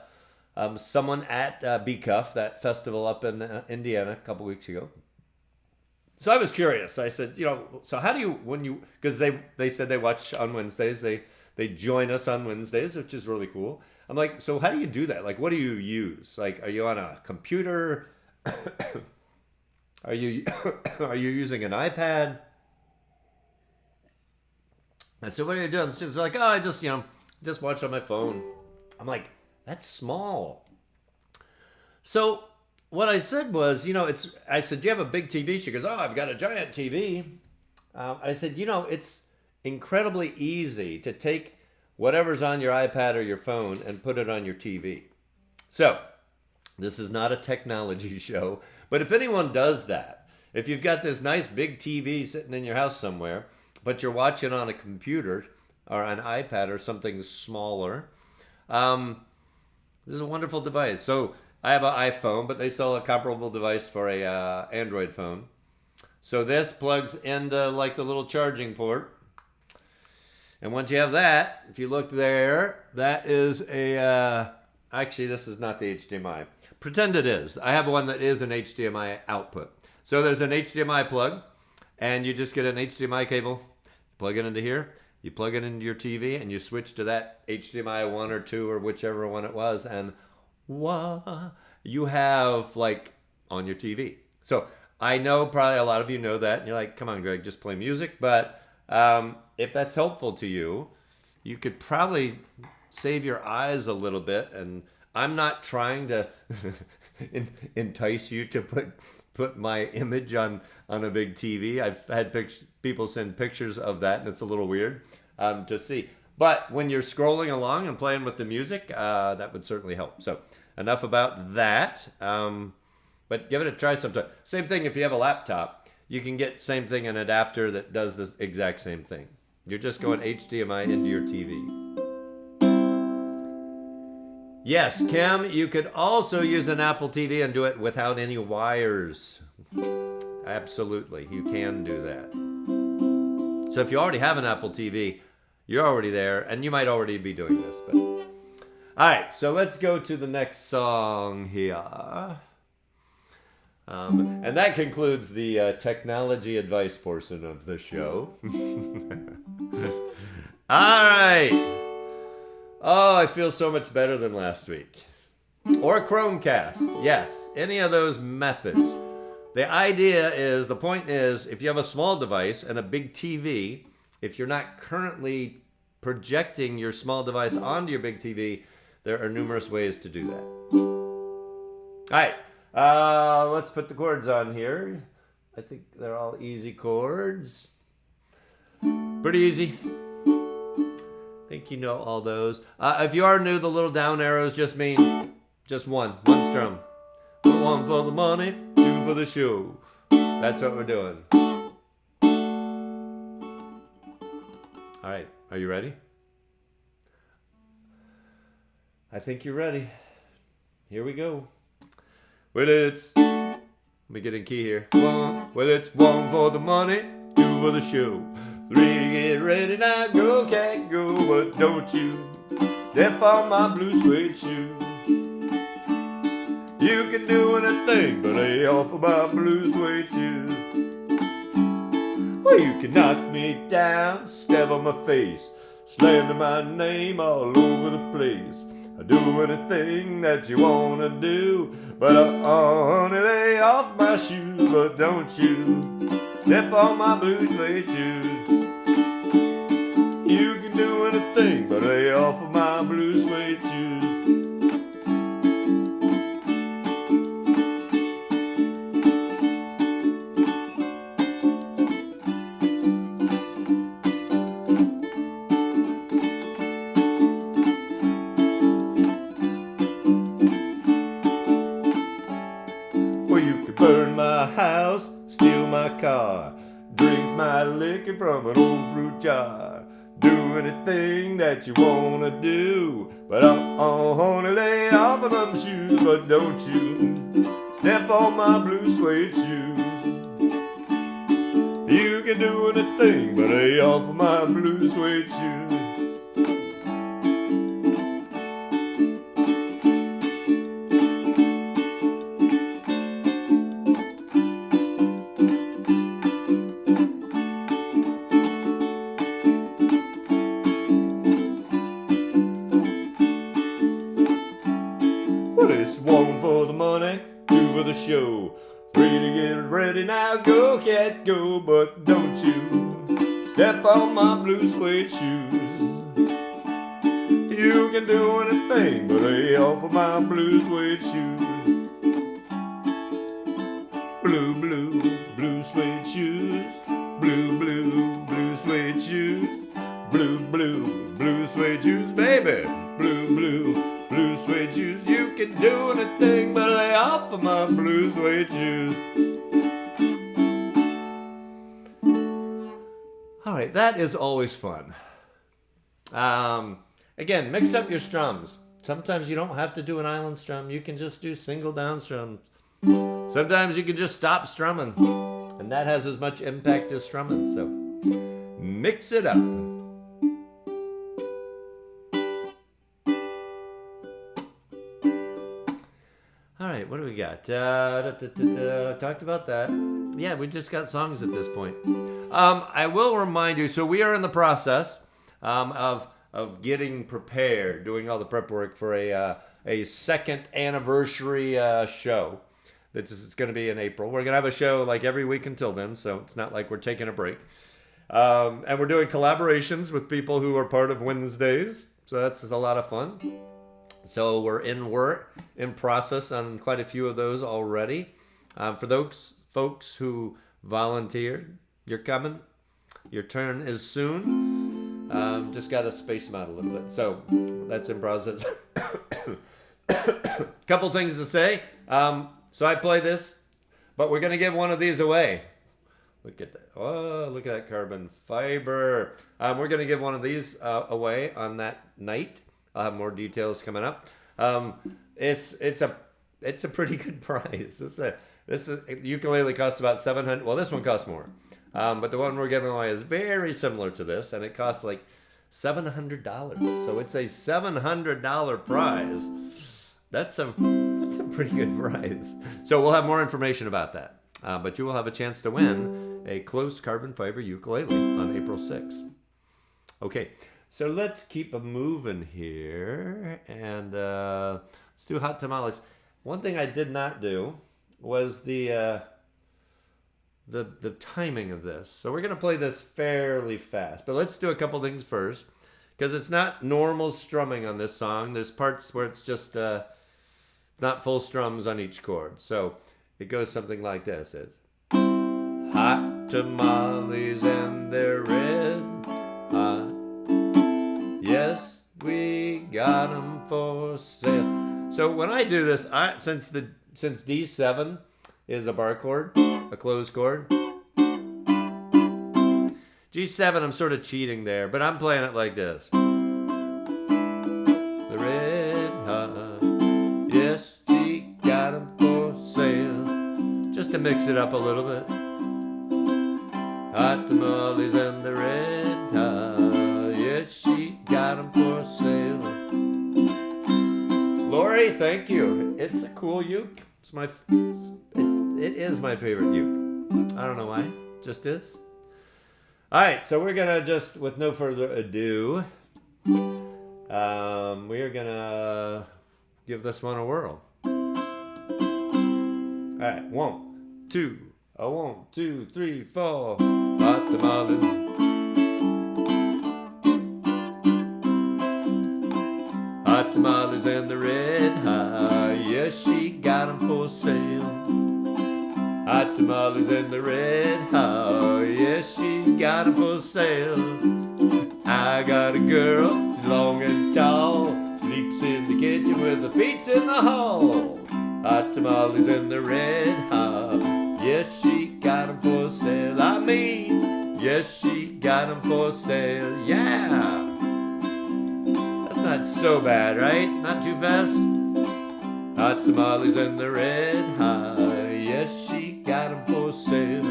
someone at BCUF, that festival up in Indiana a couple weeks ago. So I was curious. I said, so how do you, because they said they watch on Wednesdays. They join us on Wednesdays, which is really cool. I'm like, so how do you do that? Like, what do you use? Like, are you on a computer? Are you using an iPad? I said, what are you doing? She's like, oh, I just watch on my phone. I'm like, that's small. So what I said was, I said, do you have a big TV? She goes, oh, I've got a giant TV. I said, it's incredibly easy to take whatever's on your iPad or your phone and put it on your TV. So this is not a technology show, but if anyone does that, if you've got this nice big TV sitting in your house somewhere, but you're watching on a computer or an iPad or something smaller, this is a wonderful device. So I have an iPhone, but they sell a comparable device for a Android phone. So this plugs into like the little charging port. And once you have that, if you look there, that is actually this is not the HDMI. Pretend it is. I have one that is an HDMI output. So there's an HDMI plug, and you just get an HDMI cable, plug it into here, you plug it into your TV, and you switch to that HDMI 1 or 2 or whichever one it was, and you have like on your TV. So I know probably a lot of you know that, and you're like, come on, Greg, just play music. But if that's helpful to you, you could probably save your eyes a little bit. And I'm not trying to entice you to put my image on a big TV. I've had people send pictures of that, and it's a little weird to see. But when you're scrolling along and playing with the music, that would certainly help. So enough about that. But give it a try sometime. Same thing if you have a laptop. You can get same thing, an adapter that does this exact same thing. You're just going HDMI into your TV. Yes, Kim, you could also use an Apple TV and do it without any wires. Absolutely, you can do that. So if you already have an Apple TV, you're already there, and you might already be doing this. But all right, so let's go to the next song here. And that concludes the technology advice portion of the show. All right. Oh, I feel so much better than last week. Or Chromecast. Yes, any of those methods. The point is, if you have a small device and a big TV, if you're not currently projecting your small device onto your big TV, there are numerous ways to do that. All right. Let's put the chords on here. I think they're all easy chords. Pretty easy. I think you know all those. If you are new, the little down arrows just mean just one strum. 1 for the money, 2 for the show. That's what we're doing. All right, are you ready? I think you're ready. Here we go. Well, it's Let me get in key here. 1, well, it's 1 for the money, 2 for the show, 3 to get ready now, go, cat, go, but don't you step on my blue suede shoe. You can do anything but lay off of my blue suede shoe. Well, you can knock me down, step on my face, slander my name all over the place. I'll do anything that you wanna do, but honey, lay off my shoes, but don't you step on my blue suede shoes. You can do anything but lay off of my blue suede shoes. Burn my house, steal my car, drink my liquor from an old fruit jar. Do anything that you wanna do, but honey, lay off of them shoes, but don't you step on my blue suede shoes. You can do anything but lay off of my blue suede shoes. Well, it's 1 for the money, 2 for the show, 3 to get ready now, go, cat, go, but don't you step on my blue suede shoes. You can do anything but lay off of my blue suede shoes. Blue, blue, blue suede shoes. Blue, blue, blue suede shoes. Blue, blue, blue suede shoes, baby. Blue, blue, blue suede shoes. You can do anything but lay off of my blue suede shoes. All right, that is always fun. Again, mix up your strums. Sometimes you don't have to do an island strum. You can just do single down strums. Sometimes you can just stop strumming, and that has as much impact as strumming. So mix it up. All right, what do we got? Talked about that. Yeah, we just got songs at this point. I will remind you, so we are in the process of getting prepared, doing all the prep work for a second anniversary show. It's going to be in April. We're going to have a show like every week until then, so it's not like we're taking a break. And we're doing collaborations with people who are part of Wednesdays, so that's a lot of fun. So we're in process on quite a few of those already. For those folks who volunteered, you're coming. Your turn is soon. Just got to space them out a little bit. So that's in process. Couple things to say. So I play this, but we're going to give one of these away. Look at that. Oh, look at that carbon fiber. We're going to give one of these away on that night. I'll have more details coming up. It's a pretty good price. This ukulele costs about $700. Well, this one costs more. But the one we're giving away is very similar to this, and it costs like $700. So it's a $700 prize. That's a pretty good prize. So we'll have more information about that. But you will have a chance to win a close carbon fiber ukulele on April 6th. Okay, so let's keep moving here, and let's do hot tamales. One thing I did not do was the timing of this. So we're going to play this fairly fast, but let's do a couple things first, because it's not normal strumming on this song. There's parts where it's just not full strums on each chord. So it goes something like this. It's hot tamales and they're red hot. Yes, we got them for sale. So when I do this, since D7 is a bar chord, a closed chord, G7, I'm sort of cheating there, but I'm playing it like this. The red hot, yes, she got them for sale. Just to mix it up a little bit. Hot tamales and the red hot. Yes, she got 'em for sale. Lori, thank you. It's a cool uke. It is my favorite uke. I don't know why. Just is. All right, so we're gonna just, with no further ado, we are gonna give this one a whirl. All right, 1, 2, 1, 2, 3, 4. Hot tamales. Hot tamales and the red hot. Yes, she got 'em for sale. Hot tamales and the red hot. Yes, she got 'em for sale. I got a girl, she's long and tall, sleeps in the kitchen with her feet in the hall. Hot tamales and the red hot. Yes, she got 'em for sale. I mean, yes, she got 'em for sale. Yeah. That's not so bad, right? Not too fast. Hot tamales and the red hot. Yes, she got 'em for sale.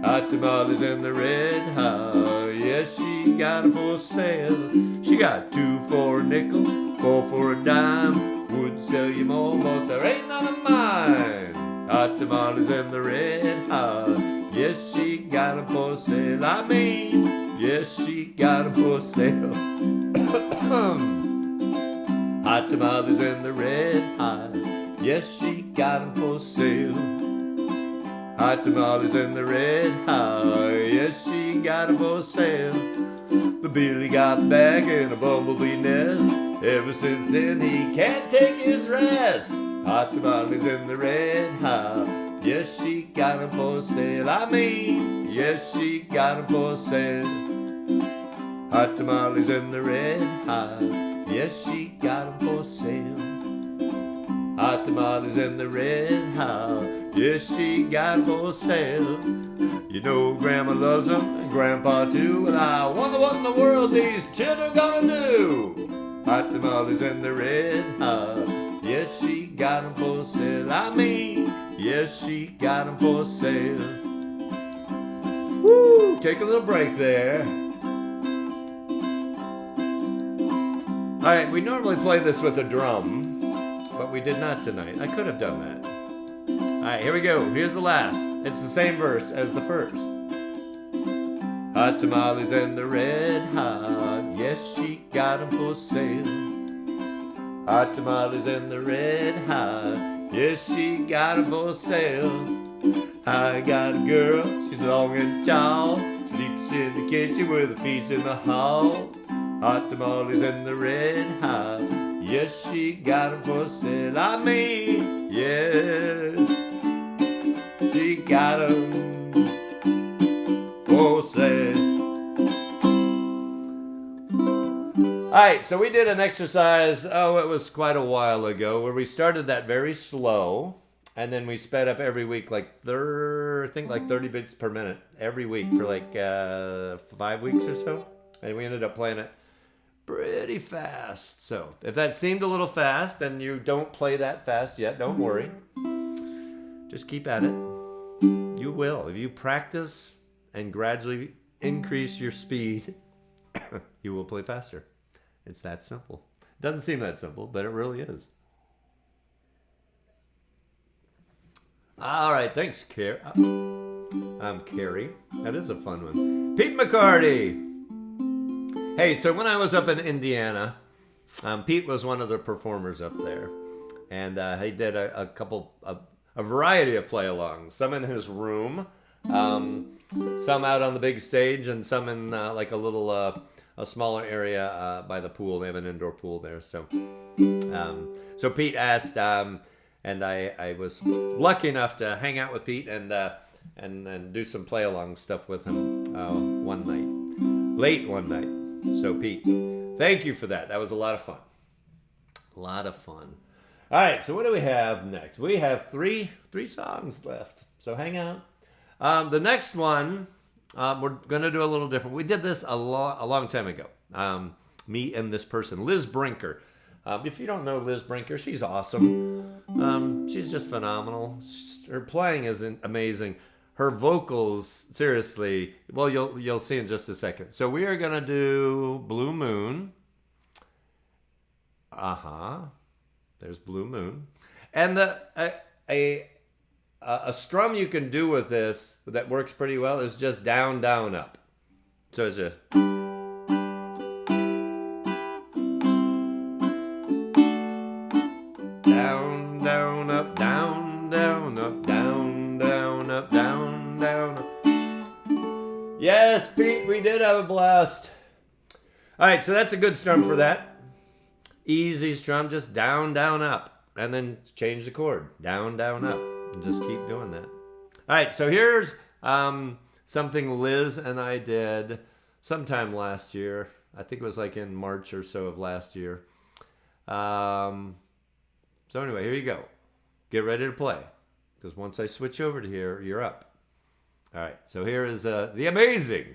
Hot tamales and the red hot. Yes, she got 'em for sale. She got 2 for a nickel, 4 for a dime. Would sell you more, but there ain't none of mine. Hot tamales and the red hot. Yes, she got 'em for sale. I mean, yes, she got 'em for sale. Hot tamales and the red hot. Yes, she got 'em for sale. Hot tamales and the red hot. Yes, she got 'em for sale. The Billy got back in a bumblebee nest. Ever since then, he can't take his rest. Hot tamales in the red hot. Yes, she got 'em for sale. I mean, yes, she got 'em for sale. Hot tamales in the red hot. Yes, she got 'em for sale. Hot tamales in the red hot. Yes, she got 'em for sale. You know Grandma loves 'em and Grandpa too. And I wonder what in the world these children are gonna do. Hot tamales in the red hot. Yes, she got 'em for sale. I mean, yes, she got 'em for sale. Woo! Take a little break there. All right, we normally play this with a drum, but we did not tonight. I could have done that. All right, here we go. Here's the last. It's the same verse as the first. Hot tamales and the red hot. Yes, she got 'em for sale. Hot tamales and the red hot. Yes, she got 'em for sale. I got a girl, she's long and tall, sleeps in the kitchen with her feet in the hall. Hot tamales and the red hot. Yes, she got 'em for sale. I mean, yes, she got 'em for sale. All right, so we did an exercise, it was quite a while ago, where we started that very slow, and then we sped up every week, like 30 beats per minute every week for like 5 weeks or so, and we ended up playing it pretty fast. So if that seemed a little fast and you don't play that fast yet, don't worry. Just keep at it. You will. If you practice and gradually increase your speed, you will play faster. It's that simple. Doesn't seem that simple, but it really is. All right, thanks, Carrie. I'm Carrie. That is a fun one. Pete McCarty. Hey, so when I was up in Indiana, Pete was one of the performers up there, and he did a variety of play-alongs. Some in his room, some out on the big stage, and some in like a smaller area by the pool. They have an indoor pool there. So Pete asked, and I was lucky enough to hang out with Pete and do some play-along stuff with him one night, late one night. So Pete, thank you for that. That was a lot of fun. A lot of fun. All right, so what do we have next? We have three songs left. So hang out. The next one, we're going to do a little different. We did this a long time ago. Me and this person, Liz Brinker. If you don't know Liz Brinker, she's awesome. She's just phenomenal. Her playing is amazing. Her vocals, seriously, well, you'll see in just a second. So we are gonna do Blue Moon. There's Blue Moon, and a strum you can do with this that works pretty well is just down, down, up. So it's just down, down, up, down, down, up, down, down, up, down, down, up. Yes, Pete, we did have a blast. All right, so that's a good strum for that. Easy strum, just down, down, up, and then change the chord, down, down, up, and just keep doing that. All right, so here's something Liz and I did sometime last year. I think it was like in March or so of last year. So anyway, here you go. Get ready to play, because once I switch over to here, you're up. All right, so here is the amazing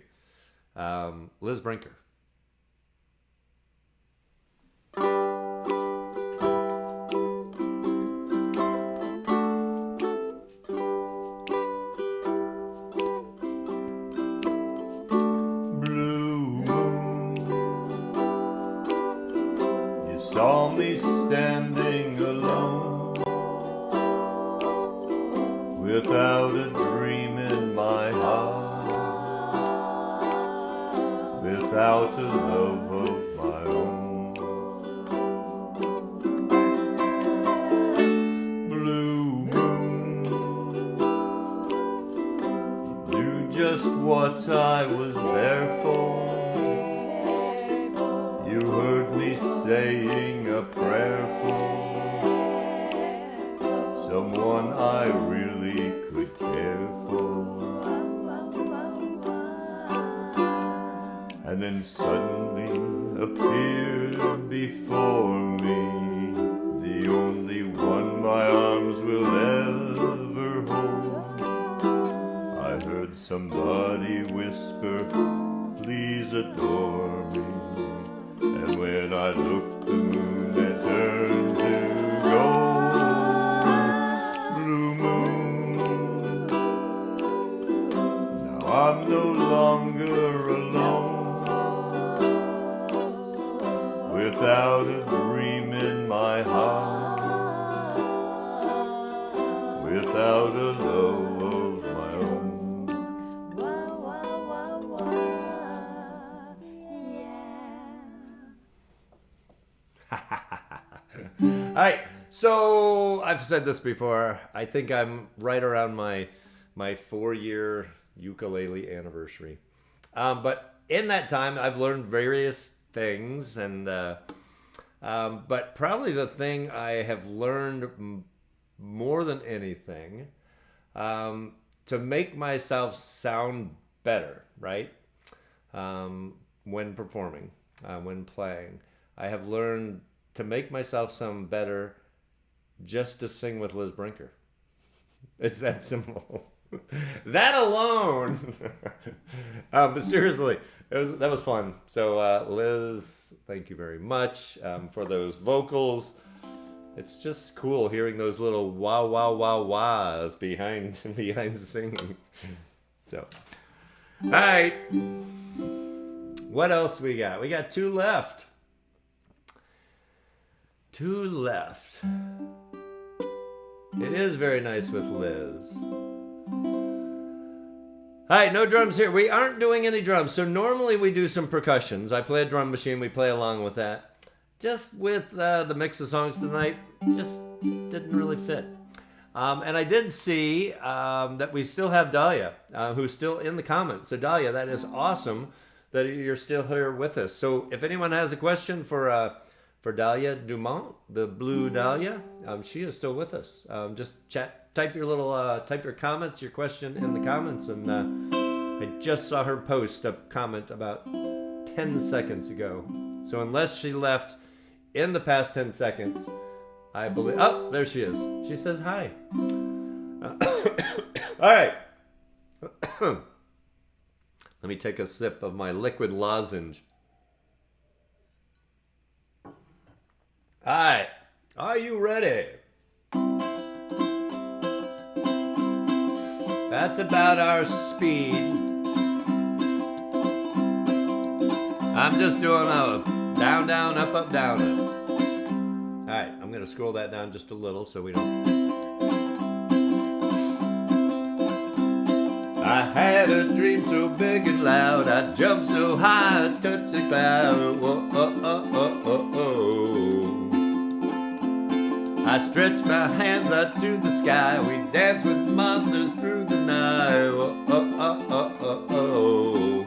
Liz Brinker. Saw me standing alone, without a dream in my heart, without a love of my own. Blue moon, you knew just what I was there for. You heard me saying a prayer for someone I really could care for. And then suddenly appeared before me the only one my arms will ever hold. I heard somebody whisper, please adore me. And when I looked, the moon had turned to gold. Blue moon, now I'm no longer alone, without a dream in my heart, without a love of my own. All right, so I've said this before. I think I'm right around my 4-year ukulele anniversary. But in that time, I've learned various things, and but probably the thing I have learned more than anything, to make myself sound better, right? When performing, when playing, I have learned to make myself sound better just to sing with Liz Brinker. It's that simple. That alone. But seriously, that was fun. So Liz, thank you very much for those vocals. It's just cool hearing those little wah wah wah wahs behind singing. So, all right. What else we got? We got 2 left. 2 left. It is very nice with Liz. All right, no drums here. We aren't doing any drums. So normally we do some percussions. I play a drum machine. We play along with that. Just with the mix of songs tonight, just didn't really fit. And I did see that we still have Dahlia, who's still in the comments. So Dahlia, that is awesome that you're still here with us. So if anyone has a question for Dahlia Dumont, the Blue Dahlia, she is still with us. Just type your comments, your question in the comments, and I just saw her post a comment about 10 seconds ago. So unless she left in the past 10 seconds, I believe. Oh, there she is. She says hi. All right. Let me take a sip of my liquid lozenge. All right, are you ready? That's about our speed. I'm just doing a down, down, up, up, down, up. All right, I'm going to scroll that down just a little so we don't... I had a dream so big and loud, I jumped so high, I touched the cloud. Whoa, oh, oh, oh, oh, oh. I stretched my hands out to the sky, we danced with monsters through the night. Whoa, oh, oh, oh, oh,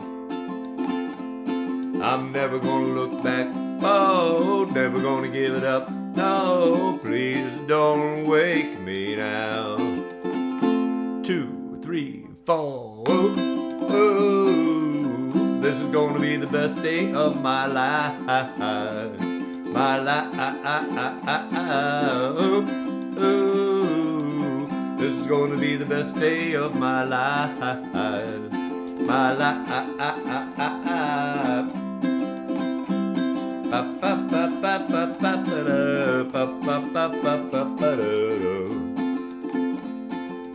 oh. I'm never gonna look back, oh, never gonna give it up. No, please don't wake me now. 2, 3, 4. Oh, oh, this is gonna be the best day of my life. My life. Oh, oh, this is gonna be the best day of my life. My life.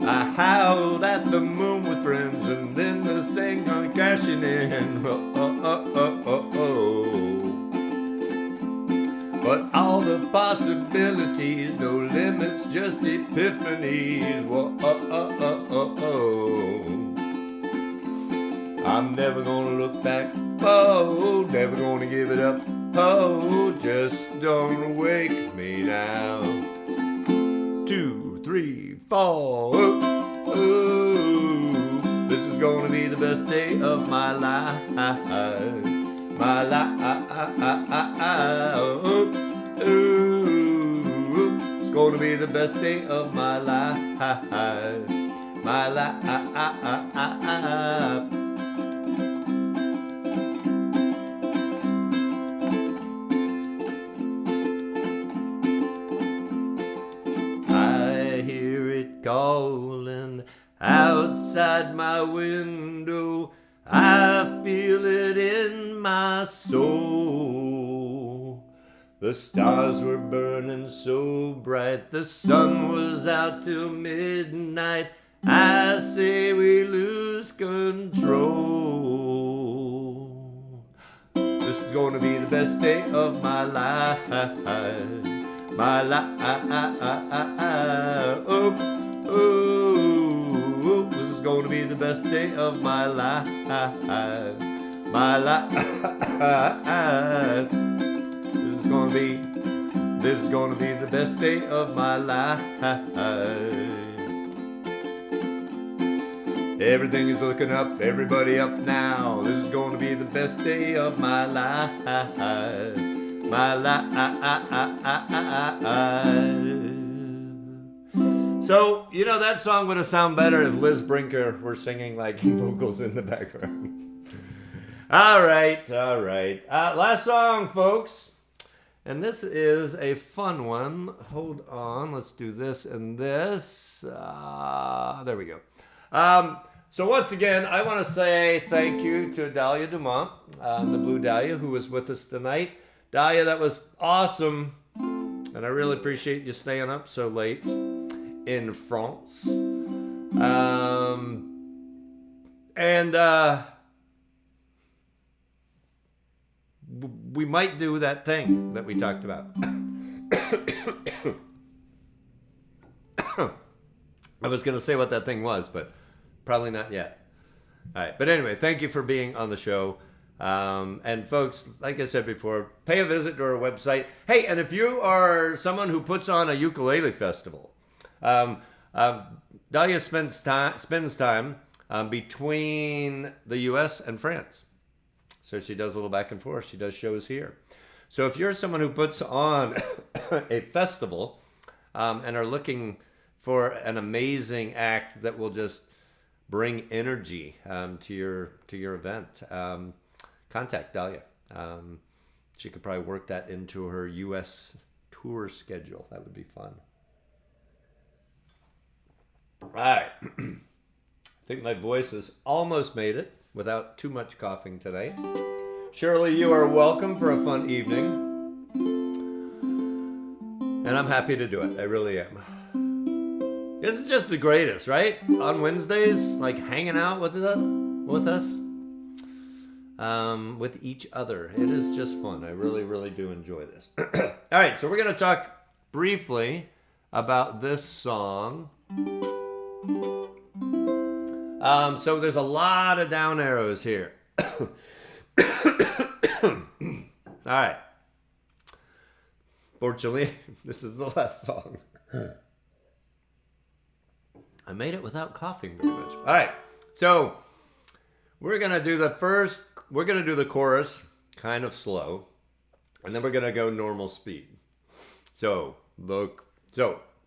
I howled at the moon with friends, and then the sun came crashing in. Oh, oh, oh, oh, oh, oh. But all the possibilities, no limits, just epiphanies. Whoa, oh, oh, oh, oh, oh. I'm never gonna look back, oh, never gonna give it up. Oh, just don't wake me now. 2, 3, 4. Oh, oh, this is gonna be the best day of my life. My life. Oh, oh, it's gonna be the best day of my life. My life. Calling outside my window, I feel it in my soul. The stars were burning so bright, the sun was out till midnight. I say we lose control. This is gonna be the best day of my life. My life. Oh, oh, this is gonna be the best day of my life. My life. This is gonna be the best day of my life. Everything is looking up, everybody up now. This is gonna be the best day of my life. My life. So, you know, that song would have sounded better if Liz Brinker were singing like vocals in the background. All right. Last song, folks. And this is a fun one. Hold on. Let's do this and this. There we go. So once again, I want to say thank you to Dahlia Dumont, the Blue Dahlia, who was with us tonight. Dahlia, that was awesome. And I really appreciate you staying up so late in France. We might do that thing that we talked about. I was going to say what that thing was, but probably not yet. All right. But anyway, thank you for being on the show. And folks, like I said before, pay a visit to our website. Hey, and if you are someone who puts on a ukulele festival, Dahlia spends time between the U.S. and France. So she does a little back and forth. She does shows here. So if you're someone who puts on a festival and are looking for an amazing act that will just bring energy to your event, contact Dahlia. She could probably work that into her U.S. tour schedule. That would be fun. All right. I think my voice has almost made it without too much coughing tonight. Shirley, you are welcome for a fun evening. And I'm happy to do it. I really am. This is just the greatest, right? On Wednesdays, like hanging out with us, with each other. It is just fun. I really, really do enjoy this. All right, so we're going to talk briefly about this song. So there's a lot of down arrows here. All right. Fortunately, this is the last song. I made it without coughing very much. All right. So we're going to do the chorus kind of slow, and then we're going to go normal speed. So we're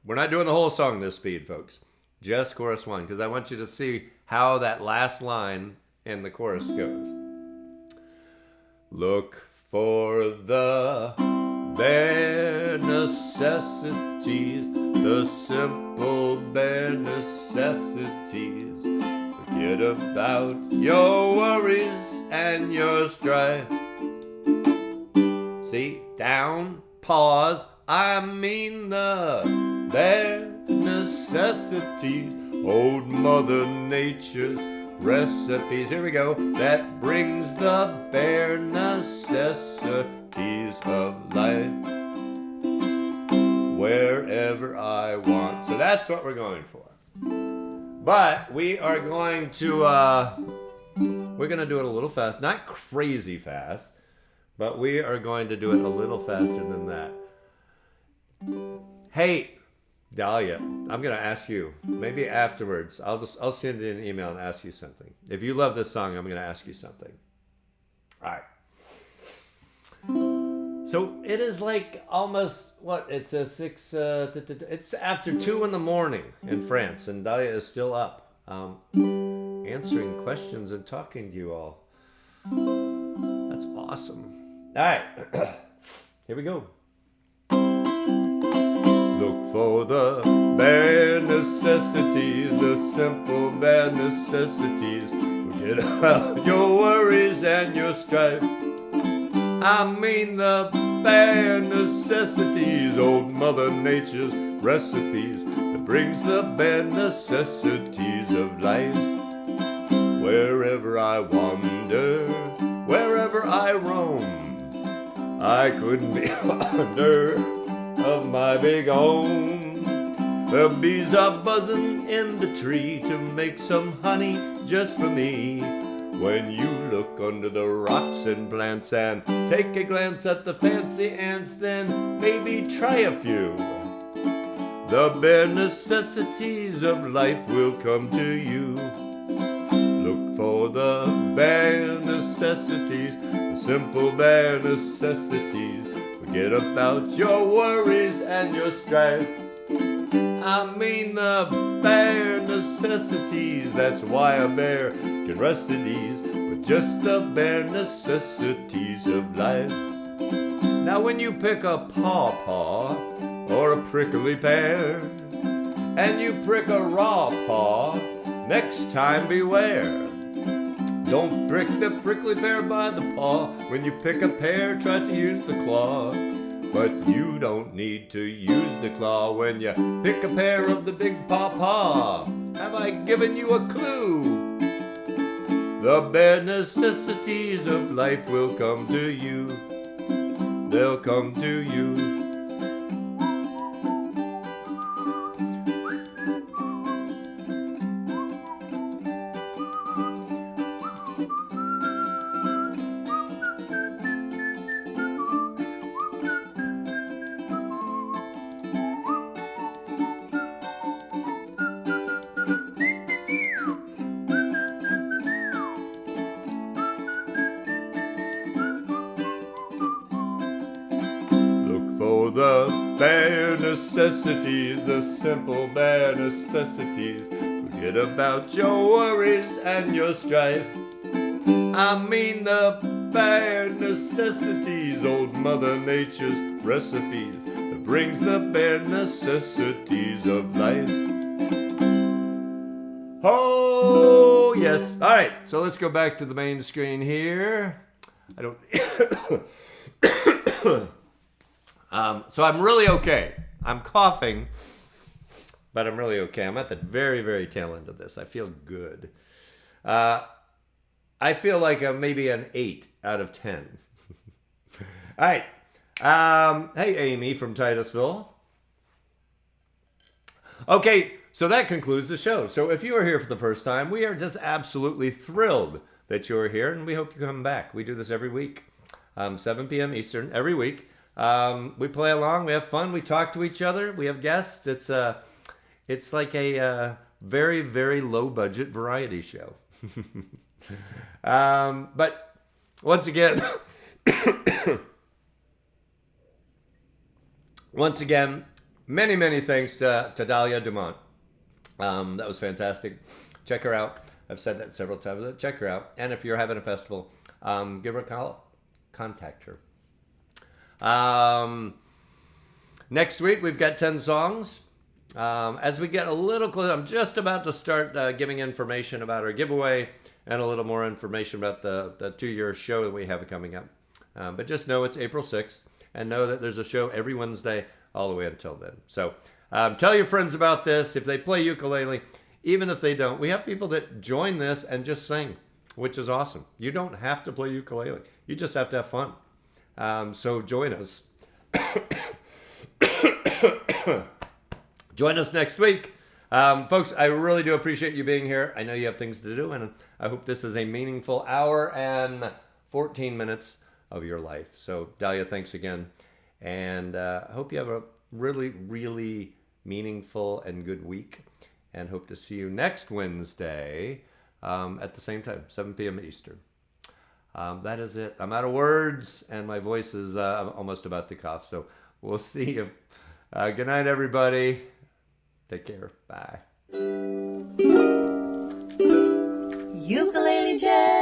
not doing the whole song this speed, folks. Just chorus 1, because I want you to see how that last line in the chorus goes. Look for the bare necessities, the simple bare necessities. Forget about your worries and your strife. See, down, pause, I mean the bare necessities, old Mother Nature's recipes. Here we go. That brings the bare necessities of life wherever I want. So that's what we're going for. But we are going to we're going to do it a little fast, not crazy fast, but we are going to do it a little faster than that. Hey, Dahlia, I'm going to ask you, maybe afterwards, I'll send you an email and ask you something. If you love this song, I'm going to ask you something. All right. So it is like almost, it's a 6, it's after 2 in the morning in France, and Dahlia is still up, answering questions and talking to you all. That's awesome. All right. Here we go. Look for the bare necessities, the simple bare necessities. Forget about your worries and your strife. I mean the bare necessities, old Mother Nature's recipes that brings the bare necessities of life. Wherever I wander, wherever I roam, I couldn't be fonder of my big home. The bees are buzzing in the tree to make some honey just for me. When you look under the rocks and plants and take a glance at the fancy ants, then maybe try a few. The bare necessities of life will come to you. Look for the bare necessities, the simple bare necessities. Forget about your worries and your strife. I mean the bare necessities. That's why a bear can rest at ease with just the bare necessities of life. Now when you pick a pawpaw or a prickly pear, and you prick a raw paw, next time beware. Don't prick the prickly pear by the paw. When you pick a pear, try to use the claw. But you don't need to use the claw when you pick a pear of the big pawpaw. Have I given you a clue? The bare necessities of life will come to you. They'll come to you. For the bare necessities, the simple bare necessities. Forget about your worries and your strife. I mean the bare necessities, old Mother Nature's recipes that brings the bare necessities of life. Oh, yes. All right, so let's go back to the main screen here. I don't... So I'm really okay. I'm coughing, but I'm really okay. I'm at the very, very tail end of this. I feel good. I feel like maybe an 8 out of 10. All right. Hey, Amy from Titusville. Okay, so that concludes the show. So if you are here for the first time, we are just absolutely thrilled that you're here, and we hope you come back. We do this every week, 7 p.m. Eastern, every week. We play along, we have fun, we talk to each other, we have guests. It's like a very, very low-budget variety show. But once again, many, many thanks to Dahlia Dumont. That was fantastic. Check her out. I've said that several times. Check her out. And if you're having a festival, give her a call. Contact her. Next week, we've got 10 songs. As we get a little closer, I'm just about to start giving information about our giveaway and a little more information about the 2-year show that we have coming up. But just know it's April 6th, and know that there's a show every Wednesday all the way until then. So tell your friends about this. If they play ukulele, even if they don't, we have people that join this and just sing, which is awesome. You don't have to play ukulele. You just have to have fun. So join us. Join us next week. Folks, I really do appreciate you being here. I know you have things to do, and I hope this is a meaningful hour and 14 minutes of your life. So, Dahlia, thanks again. And I hope you have a really, really meaningful and good week. And hope to see you next Wednesday at the same time, 7 p.m. Eastern. That is it. I'm out of words, and my voice is almost about to cough. So, we'll see you. Good night, everybody. Take care. Bye. Ukulele Gent.